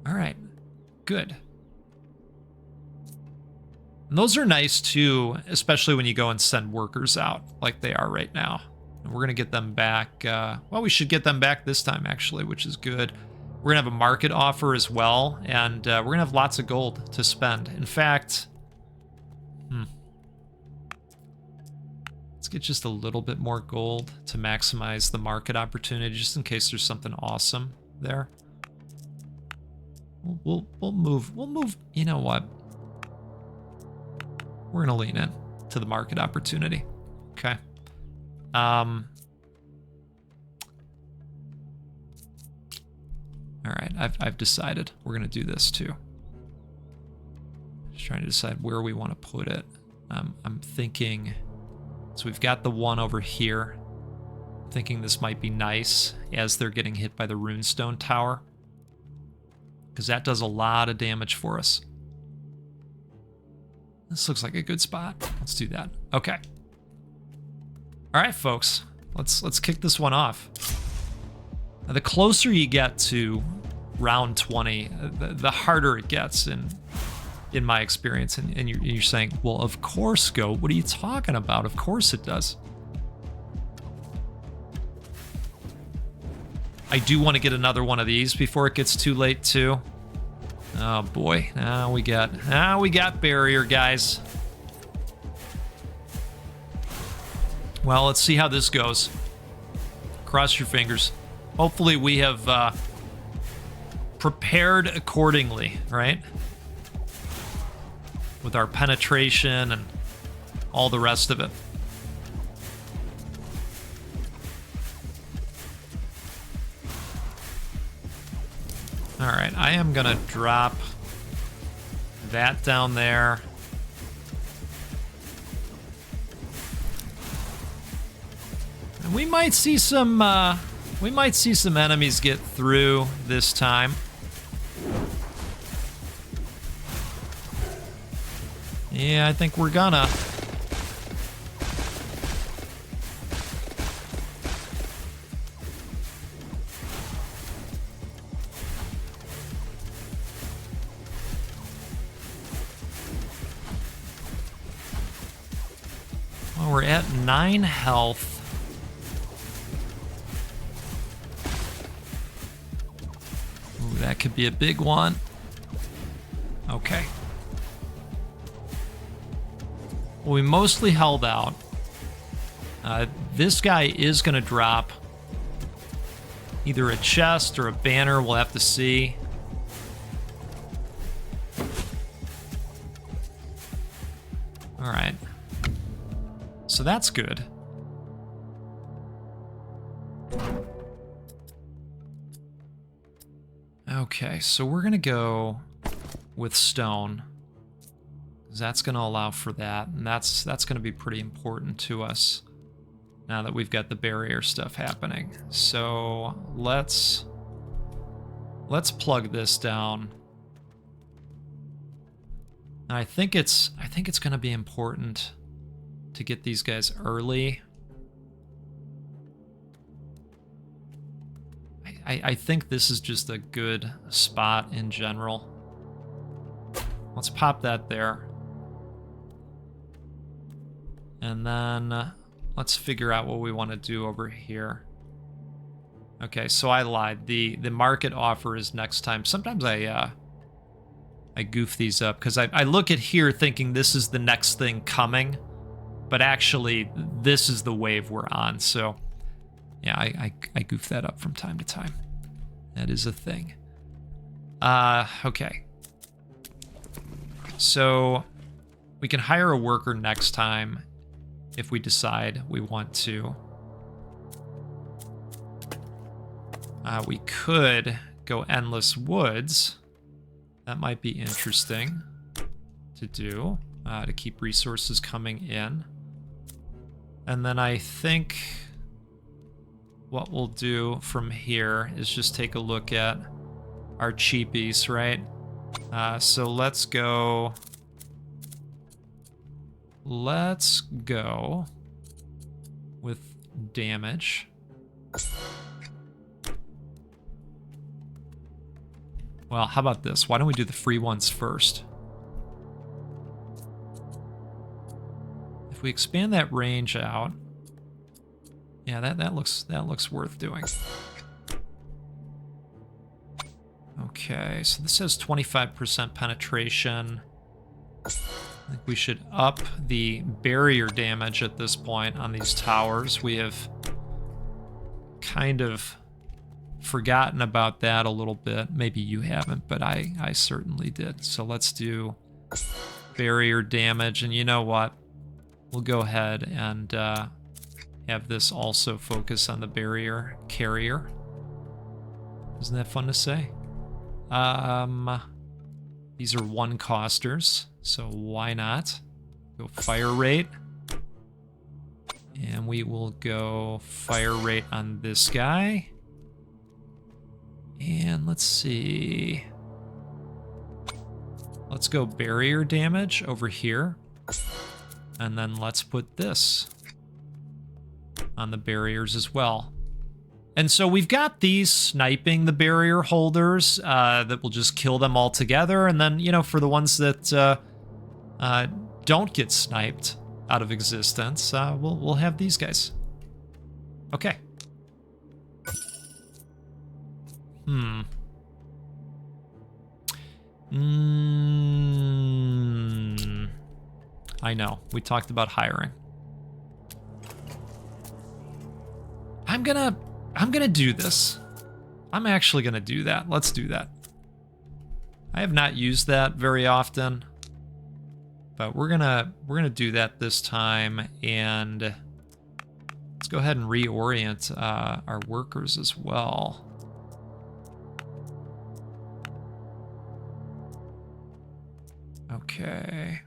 All right. Good. And those are nice, too, especially when you go and send workers out like they are right now. And we're going to get them back... well, we should get them back this time, actually, which is good. We're going to have a market offer as well, and we're going to have lots of gold to spend. In fact, let's get just a little bit more gold to maximize the market opportunity, just in case there's something awesome there. We'll move. We'll move. You know what? We're going to lean in to the market opportunity. Okay. All right, I've decided we're gonna do this too. Just trying to decide where we want to put it. I'm thinking, so we've got the one over here. I'm thinking this might be nice as they're getting hit by the runestone tower, because that does a lot of damage for us. This looks like a good spot. Let's do that. Okay. All right, folks. Let's kick this one off. Now, the closer you get to round 20, the harder it gets in my experience. And you're saying, well, of course, Goat. What are you talking about? Of course it does. I do want to get another one of these before it gets too late, too. Oh boy, now we got barrier, guys. Well, let's see how this goes. Cross your fingers. Hopefully we have prepared accordingly, right? With our penetration and all the rest of it. All right, I am gonna drop that down there. And we might see some enemies get through this time. Yeah, I think we're gonna. Well, we're at 9 health. Ooh, that could be a big one. Okay. Well, we mostly held out. This guy is going to drop either a chest or a banner. We'll have to see. All right. So that's good. Okay, so we're going to go with stone. That's going to allow for that, and that's going to be pretty important to us now that we've got the barrier stuff happening. So let's plug this down. And I think it's going to be important to get these guys early. I think this is just a good spot in general. Let's pop that there. And then let's figure out what we want to do over here. Okay, so I lied. The market offer is next time. Sometimes I goof these up because I look at here thinking this is the next thing coming, but actually this is the wave we're on. So yeah, I goof that up from time to time. That is a thing. Okay. So we can hire a worker next time if we decide we want to. We could go Endless Woods. That might be interesting to do, to keep resources coming in. And then I think what we'll do from here is just take a look at our cheapies, right? So let's go with damage. Well, how about this? Why don't we do the free ones first? If we expand that range out, yeah, that looks worth doing. Okay, so this has 25% penetration. I think we should up the barrier damage at this point on these towers. We have kind of forgotten about that a little bit. Maybe you haven't, but I certainly did. So let's do barrier damage. And you know what? We'll go ahead and have this also focus on the barrier carrier. Isn't that fun to say? These are one costers, so why not? Go fire rate. And we will go fire rate on this guy. And let's see. Let's go barrier damage over here. And then let's put this on the barriers as well. And so we've got these sniping the barrier holders that will just kill them all together. And then, you know, for the ones that don't get sniped out of existence, we'll have these guys. Okay. I know. We talked about hiring. I'm gonna do this. I'm actually gonna do that. Let's do that. I have not used that very often, but we're gonna do that this time, and let's go ahead and reorient our workers as well. Okay.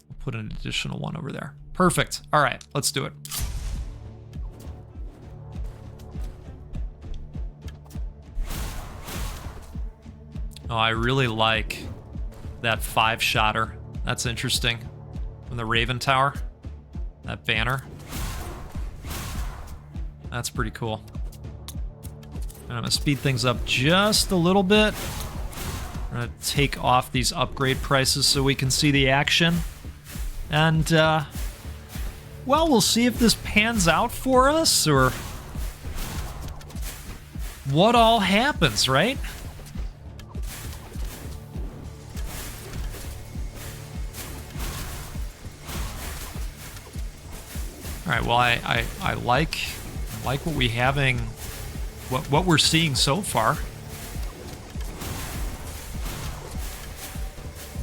We'll put an additional one over there. Perfect. All right, let's do it. Oh, I really like that 5-shotter. That's interesting. From the Raven Tower. That banner. That's pretty cool. And I'm gonna speed things up just a little bit. We're gonna take off these upgrade prices so we can see the action. And, well, we'll see if this pans out for us, or what all happens, right? All right, well, I like what we having, what we're seeing so far.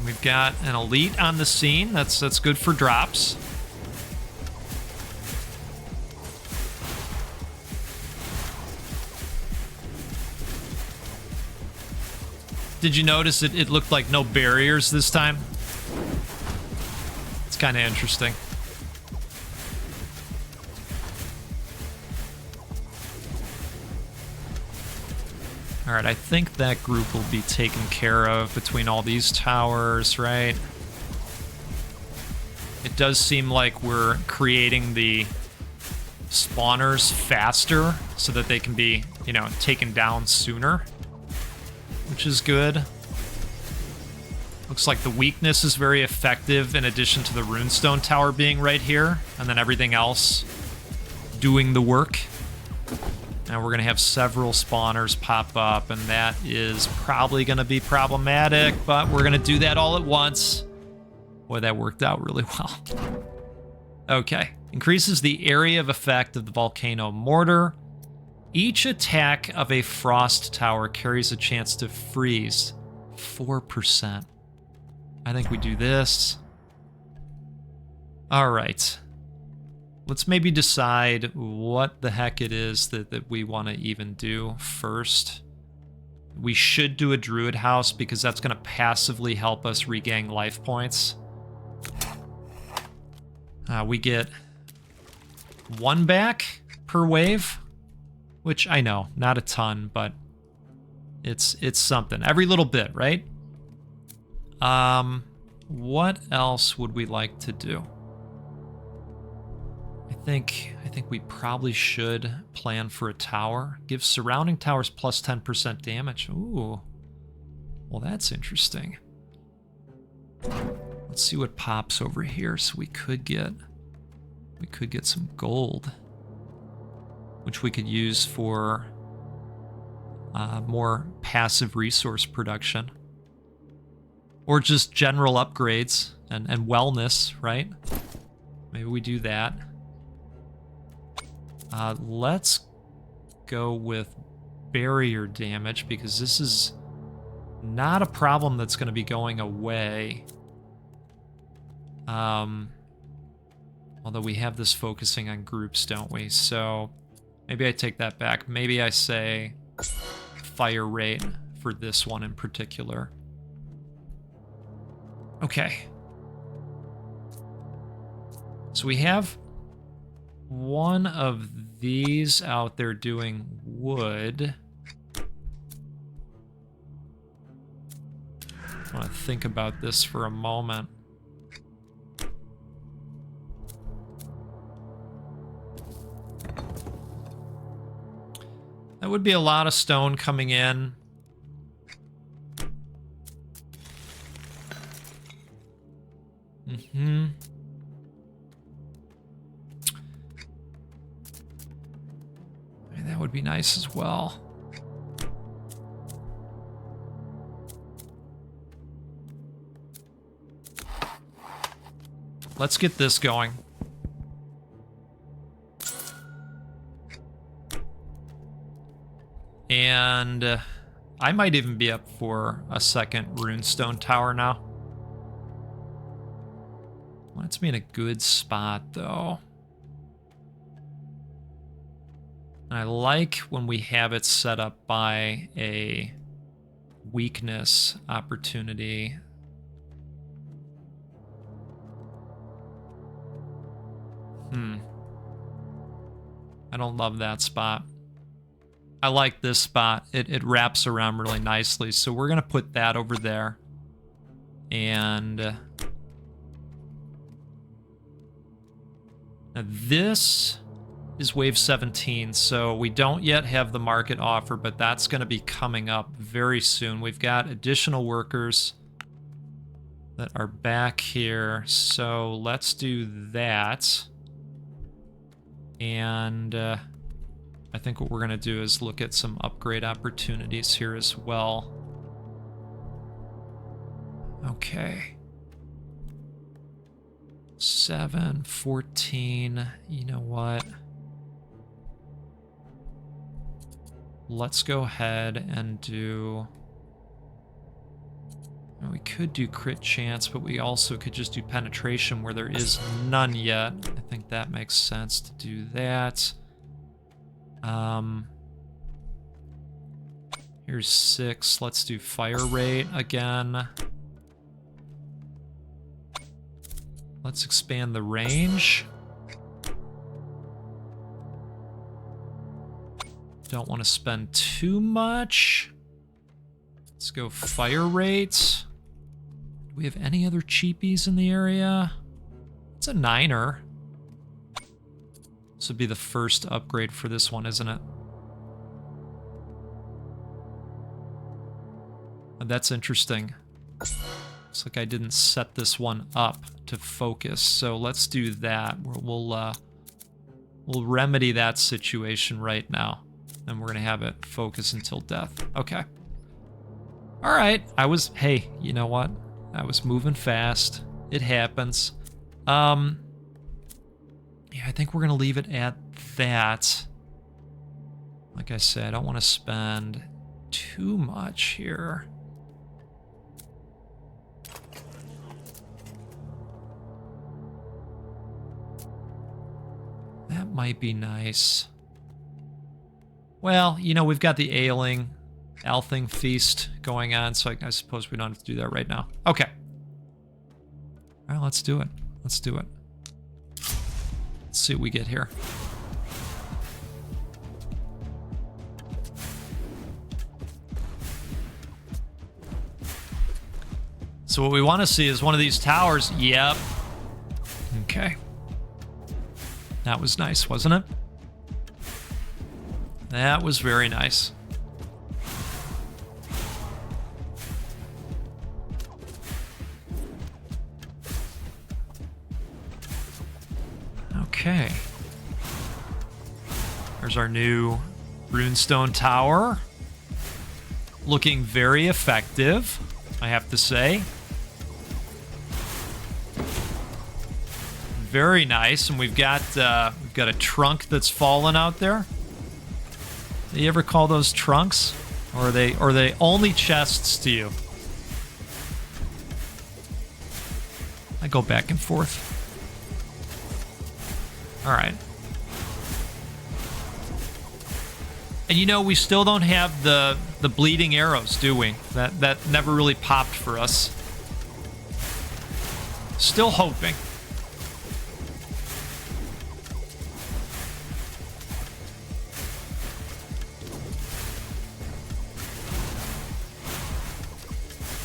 We've got an elite on the scene. That's good for drops. Did you notice it looked like no barriers this time? It's kind of interesting. All right, I think that group will be taken care of between all these towers, right? It does seem like we're creating the spawners faster so that they can be, you know, taken down sooner, which is good. Looks like the weakness is very effective in addition to the runestone tower being right here, and then everything else doing the work. Now we're going to have several spawners pop up, and that is probably going to be problematic, but we're going to do that all at once. Boy, that worked out really well. Okay. Increases the area of effect of the volcano mortar. Each attack of a frost tower carries a chance to freeze 4%. I think we do this. All right. Let's maybe decide what the heck it is that we want to even do first. We should do a druid house because that's going to passively help us regain life points. We get 1 back per wave, which I know, not a ton, but it's something. Every little bit, right? What else would we like to do? I think we probably should plan for a tower. Give surrounding towers plus 10% damage. Ooh. Well, that's interesting. Let's see what pops over here. So we could get some gold, which we could use for more passive resource production. Or just general upgrades and wellness, right? Maybe we do that. Let's go with barrier damage, because this is not a problem that's going to be going away. Although we have this focusing on groups, don't we? So maybe I take that back. Maybe I say fire rate for this one in particular. Okay. So we have one of these out there doing wood. I want to think about this for a moment. That would be a lot of stone coming in. Mm-hmm. That would be nice as well. Let's get this going. And I might even be up for a second runestone tower now. Wants me in a good spot, though. And I like when we have it set up by a weakness opportunity. I don't love that spot. I like this spot. It wraps around really nicely. So we're going to put that over there. And now this is wave 17, so we don't yet have the market offer, but that's going to be coming up very soon. We've got additional workers that are back here, so let's do that. And I think what we're going to do is look at some upgrade opportunities here as well. Okay. 7, 14, you know what? Let's go ahead and do... We could do crit chance, but we also could just do penetration where there is none yet. I think that makes sense to do that. Here's 6. Let's do fire rate again. Let's expand the range. Don't want to spend too much. Let's go fire rate. Do we have any other cheapies in the area? It's a 9er. This would be the first upgrade for this one, isn't it? That's interesting. Looks like I didn't set this one up to focus, so let's do that. We'll remedy that situation right now, and we're gonna have it focus until death. Okay. All right. Hey, you know what? I was moving fast. It happens. Yeah, I think we're gonna leave it at that. Like I said, I don't want to spend too much here. That might be nice. Well, you know, we've got the Althing feast going on, so I suppose we don't have to do that right now. Okay. All right, let's do it. Let's do it. Let's see what we get here. So what we want to see is one of these towers. Yep. Okay. That was nice, wasn't it? That was very nice. Okay. There's our new runestone tower. looking very effective, I have to say. Very nice, and we've got a trunk that's fallen out there. Do you ever call those trunks, or are they only chests to you? I go back and forth. All right. And you know, we still don't have the bleeding arrows, do we? That never really popped for us. Still hoping.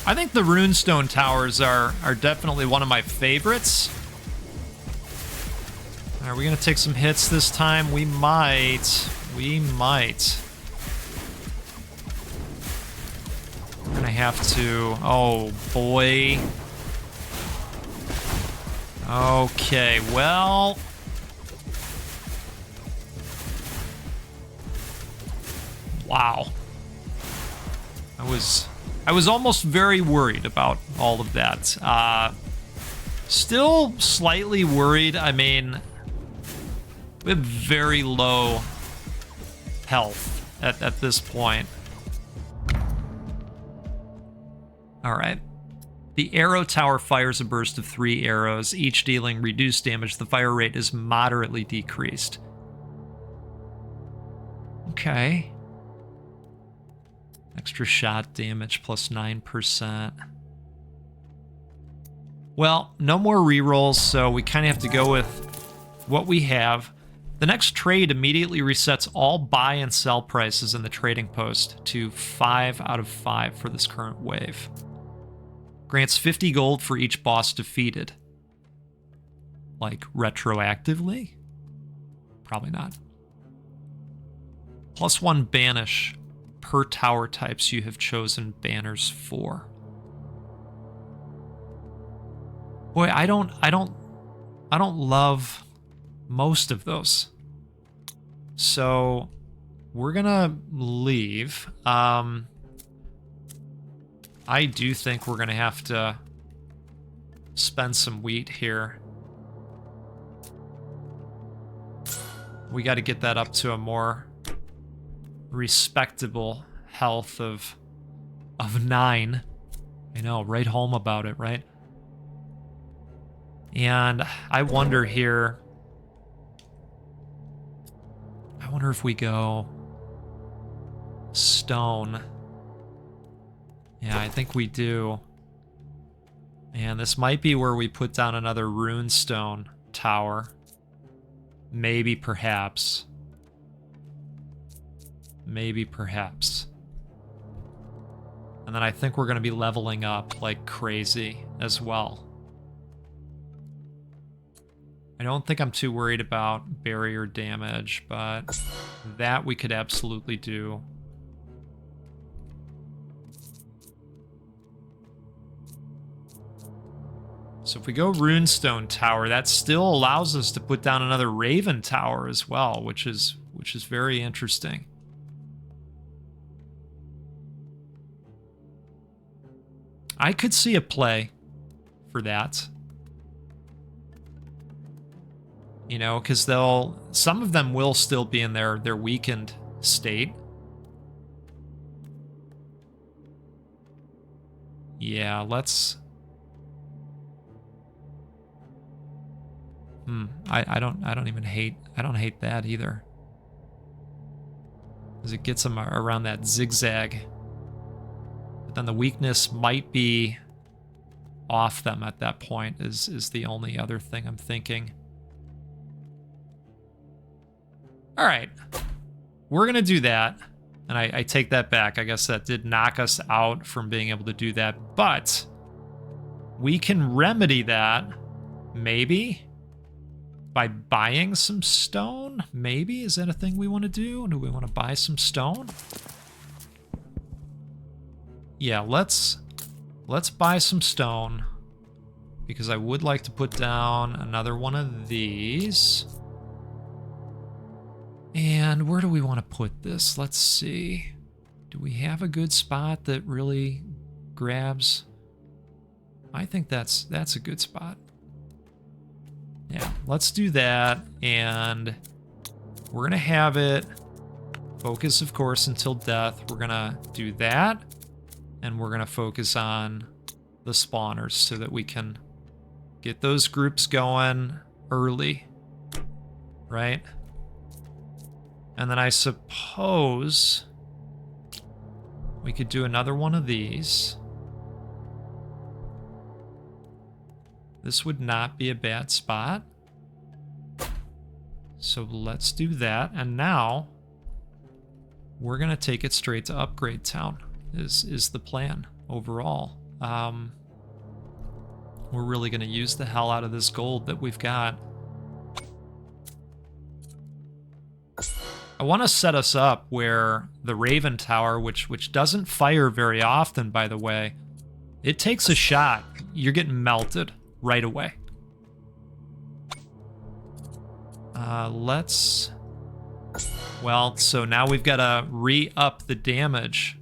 I think the runestone towers are definitely one of my favorites. Are we gonna take some hits this time? We might. We might. We're gonna have to... Oh, boy. Okay, well... Wow. I was almost very worried about all of that. Still slightly worried. I mean, we have very low health at this point. All right. The arrow tower fires a burst of 3 arrows, each dealing reduced damage. The fire rate is moderately decreased. Okay. Extra shot damage plus 9%. Well, no more rerolls, so we kind of have to go with what we have. The next trade immediately resets all buy and sell prices in the trading post to 5 out of 5 for this current wave. Grants 50 gold for each boss defeated. Like, retroactively? Probably not. +1 banish per tower types you have chosen banners for. Boy, I don't love most of those. So we're gonna leave. I do think we're gonna have to spend some wheat here. We got to get that up to a more respectable health of 9. I know, write home about it, right? And I wonder here, I wonder if we go stone. Yeah, I think we do. And this might be where we put down another runestone tower. Maybe, perhaps. Maybe, perhaps. And then I think we're going to be leveling up like crazy as well. I don't think I'm too worried about barrier damage, but that we could absolutely do. So if we go runestone tower, that still allows us to put down another raven tower as well, which is very interesting. I could see a play for that. You know, because some of them will still be in their weakened state. Yeah, let's... I don't hate that either. Because it gets them around that zigzag. But then the weakness might be off them at that point is the only other thing I'm thinking. All right, we're going to do that. And I take that back. I guess that did knock us out from being able to do that. But we can remedy that, maybe, by buying some stone. Maybe? Is that a thing we want to do? Do we want to buy some stone? Yeah, let's buy some stone. Because I would like to put down another one of these. And where do we want to put this? Let's see. Do we have a good spot that really grabs? I think that's a good spot. Yeah, let's do that, and we're gonna have it focus, of course, until death. We're gonna do that, and we're gonna focus on the spawners so that we can get those groups going early, right? And then I suppose we could do another one of these. This would not be a bad spot. So let's do that. And now we're going to take it straight to Upgrade Town is the plan overall. We're really going to use the hell out of this gold that we've got. I want to set us up where the Raven Tower, which doesn't fire very often, by the way, it takes a shot. You're getting melted right away. Well, so now we've got to re-up the damage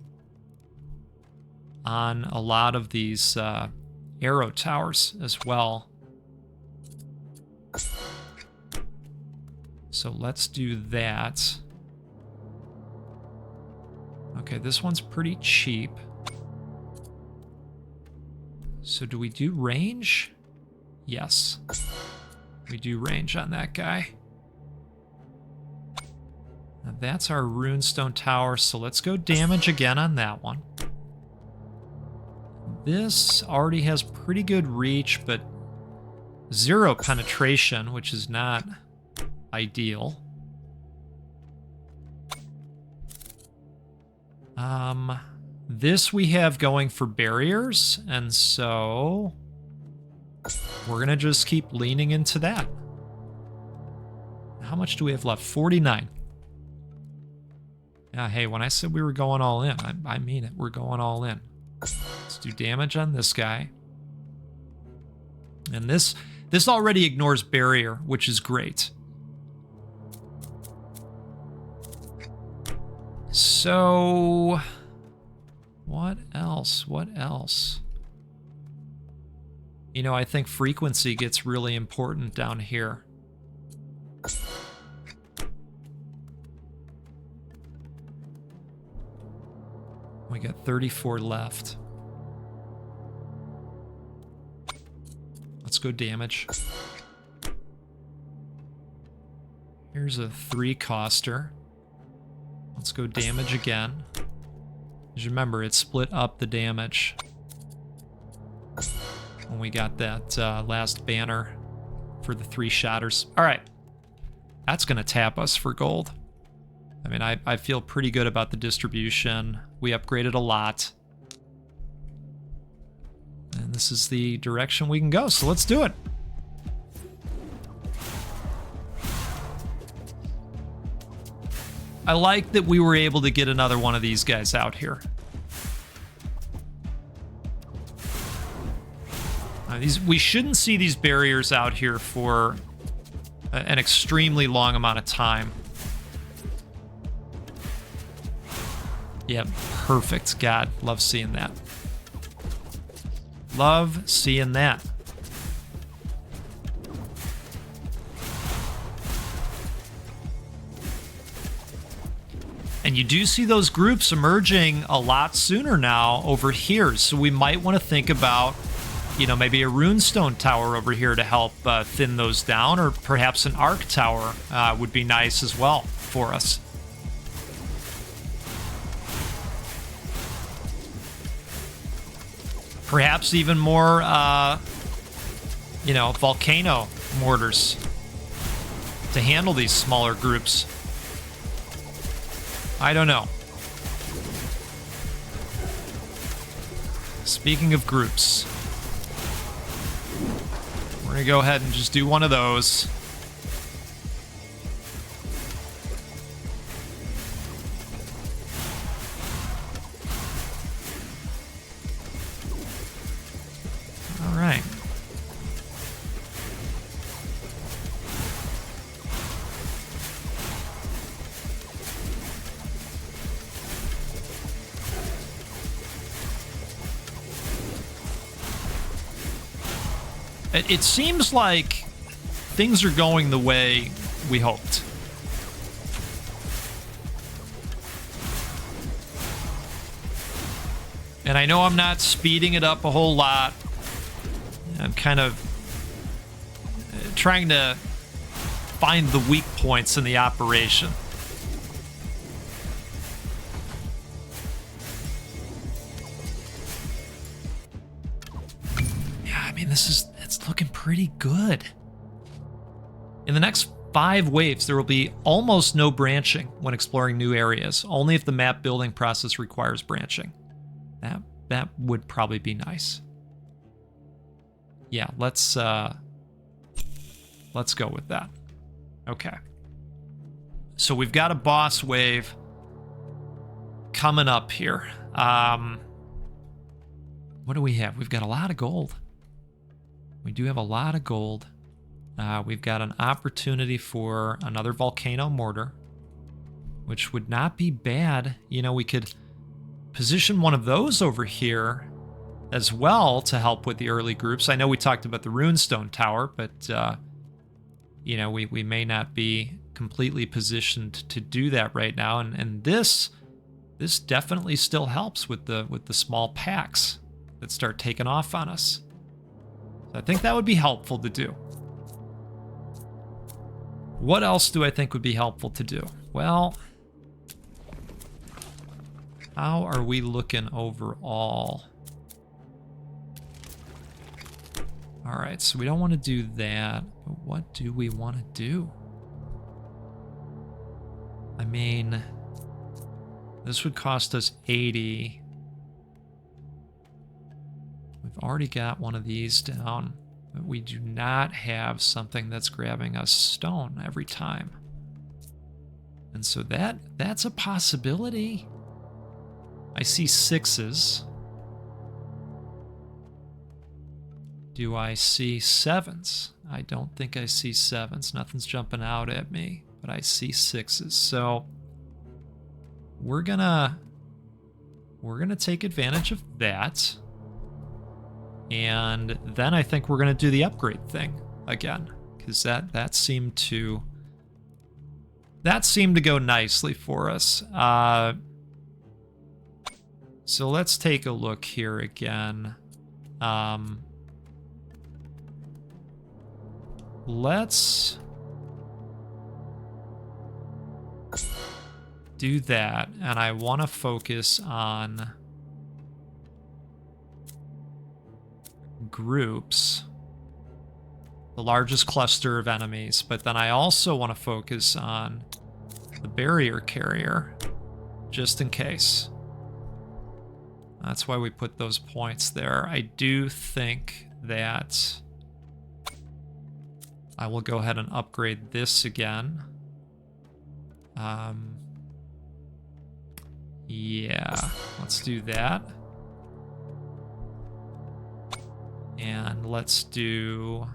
on a lot of these arrow towers as well. So let's do that. Okay, this one's pretty cheap. So do we do range? Yes. We do range on that guy. Now that's our runestone tower, so let's go damage again on that one. This already has pretty good reach, but 0 penetration, which is not ideal. This we have going for barriers, and so we're gonna just keep leaning into that. How much do we have left? 49. Yeah, hey, when I said we were going all in, I mean it. We're going all in. Let's do damage on this guy. And this already ignores barrier, which is great. So, what else? What else? You know, I think frequency gets really important down here. We got 34 left. Let's go damage. Here's a 3-coster. Let's go damage again. As you remember, it split up the damage when we got that last banner for the 3-shotters. All right. That's going to tap us for gold. I mean, I feel pretty good about the distribution. We upgraded a lot. And this is the direction we can go, so let's do it. I like that we were able to get another one of these guys out here. We shouldn't see these barriers out here for an extremely long amount of time. Yep, perfect. God, love seeing that. Love seeing that. And you do see those groups emerging a lot sooner now over here, so we might want to think about, you know, maybe a runestone tower over here to help thin those down, or perhaps an arc tower would be nice as well for us. Perhaps even more, you know, volcano mortars to handle these smaller groups. I don't know. Speaking of groups, we're gonna go ahead and just do one of those. All right. It seems like things are going the way we hoped. And I know I'm not speeding it up a whole lot. I'm kind of trying to find the weak points in the operation. Yeah, I mean, it's looking pretty good. In the next 5 waves, there will be almost no branching when exploring new areas, only if the map building process requires branching. That would probably be nice. Yeah, let's go with that. Okay. So we've got a boss wave coming up here. What do we have? We've got a lot of gold. We do have a lot of gold. We've got an opportunity for another volcano mortar, which would not be bad. You know, we could position one of those over here as well to help with the early groups. I know we talked about the runestone tower, but you know, we may not be completely positioned to do that right now. And this definitely still helps with the small packs that start taking off on us. So I think that would be helpful to do. What else do I think would be helpful to do? Well, how are we looking overall? All right, so we don't want to do that, but what do we want to do? I mean, this would cost us 80. We've already got one of these down, but we do not have something that's grabbing us stone every time. And so that's a possibility. I see 6s. Do I see 7s? I don't think I see 7s. Nothing's jumping out at me, but I see 6s. So we're gonna take advantage of that. And then I think we're gonna do the upgrade thing again, because that seemed to go nicely for us. So let's take a look here again. Let's do that, and I want to focus on groups, the largest cluster of enemies, but then I also want to focus on the barrier carrier, just in case. That's why we put those points there. I do think that I will go ahead and upgrade this again. Yeah, let's do that. And let's do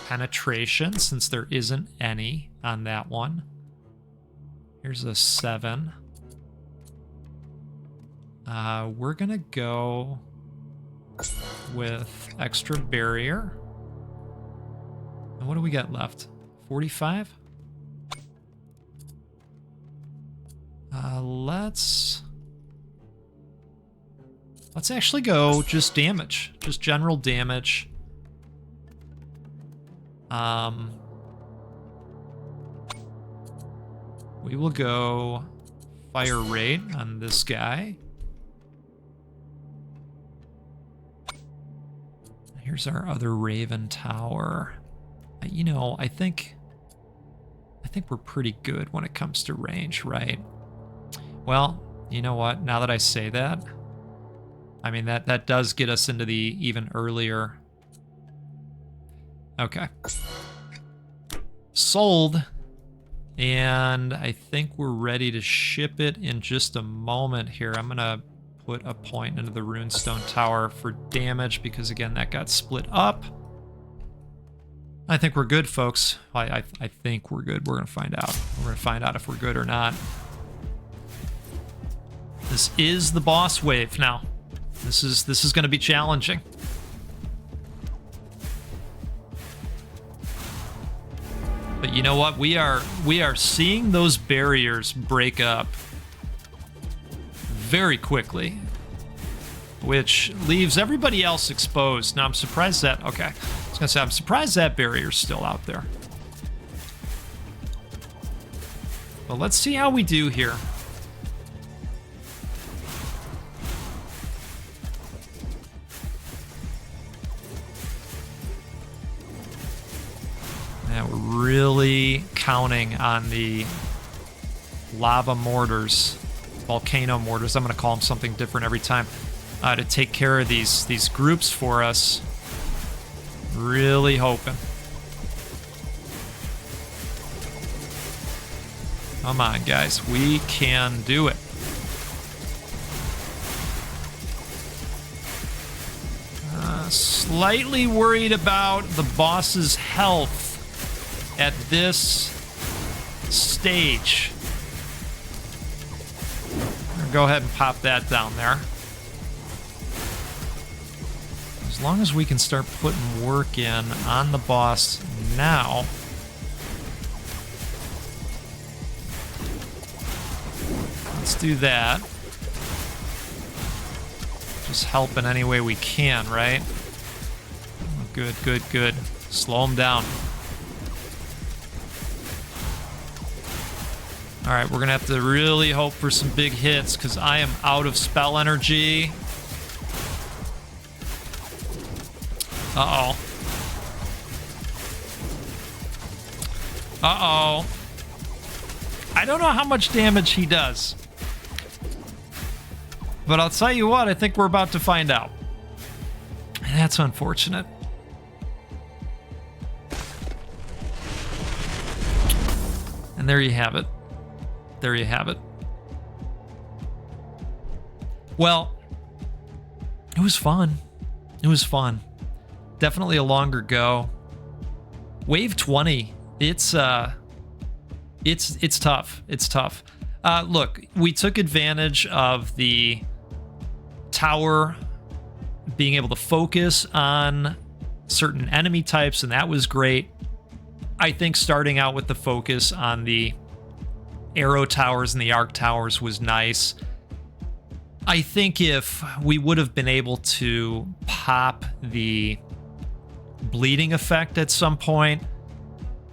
penetration, since there isn't any on that one. Here's a 7. We're gonna go with extra barrier. And what do we got left? 45? Let's actually go just damage. Just general damage. We will go fire rate on this guy. Here's our other Raven Tower. You know, I think we're pretty good when it comes to range, right? Well, you know what? Now that I say that, I mean, that does get us into the even earlier. Okay. Sold. And I think we're ready to ship it in just a moment here. I'm going to put a point into the Runestone Tower for damage because, again, that got split up. I think we're good, folks. I think we're good. We're going to find out. We're going to find out if we're good or not. This is the boss wave now. This is going to be challenging. But you know what? We are seeing those barriers break up very quickly, which leaves everybody else exposed. Now I'm surprised that, okay, I was gonna say, I'm surprised that barrier's still out there. But let's see how we do here. Yeah, we're really counting on the lava mortars, volcano mortars. I'm going to call them something different every time, to take care of these groups for us. Really hoping. Come on, guys. We can do it. Slightly worried about the boss's health at this stage. Go ahead and pop that down there. As long as we can start putting work in on the boss now. Let's do that. Just help in any way we can, right? Good, good, good. Slow him down. All right, we're gonna have to really hope for some big hits because I am out of spell energy. Uh-oh. Uh-oh. I don't know how much damage he does. But I'll tell you what, I think we're about to find out. And that's unfortunate. And there you have it. There you have it. Well, it was fun. It was fun. Definitely a longer go. Wave 20. It's tough. It's tough. Look, we took advantage of the tower being able to focus on certain enemy types, and that was great. I think starting out with the focus on the arrow towers and the arc towers was nice. I think if we would have been able to pop the bleeding effect at some point,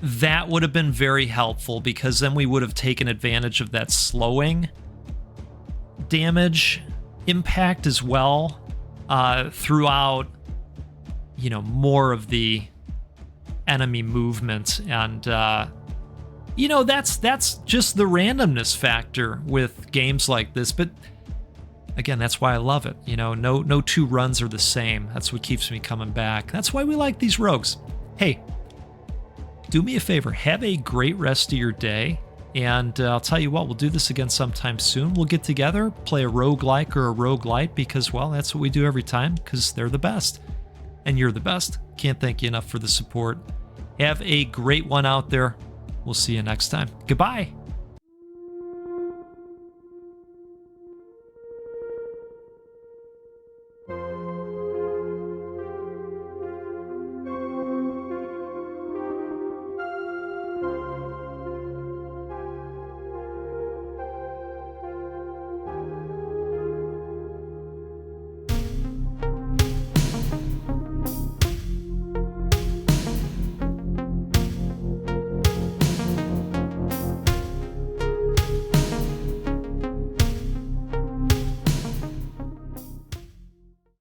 that would have been very helpful, because then we would have taken advantage of that slowing damage impact as well, throughout, you know, more of the enemy movement. And you know, that's just the randomness factor with games like this. But again, that's why I love it. You know, no two runs are the same. That's what keeps me coming back. That's why we like these rogues. Hey, do me a favor, have a great rest of your day, and I'll tell you what, we'll do this again sometime soon. We'll get together, play a roguelike or a roguelite, because, well, that's what we do every time, because they're the best. And you're the best. Can't thank you enough for the support. Have a great one out there. We'll see you next time. Goodbye.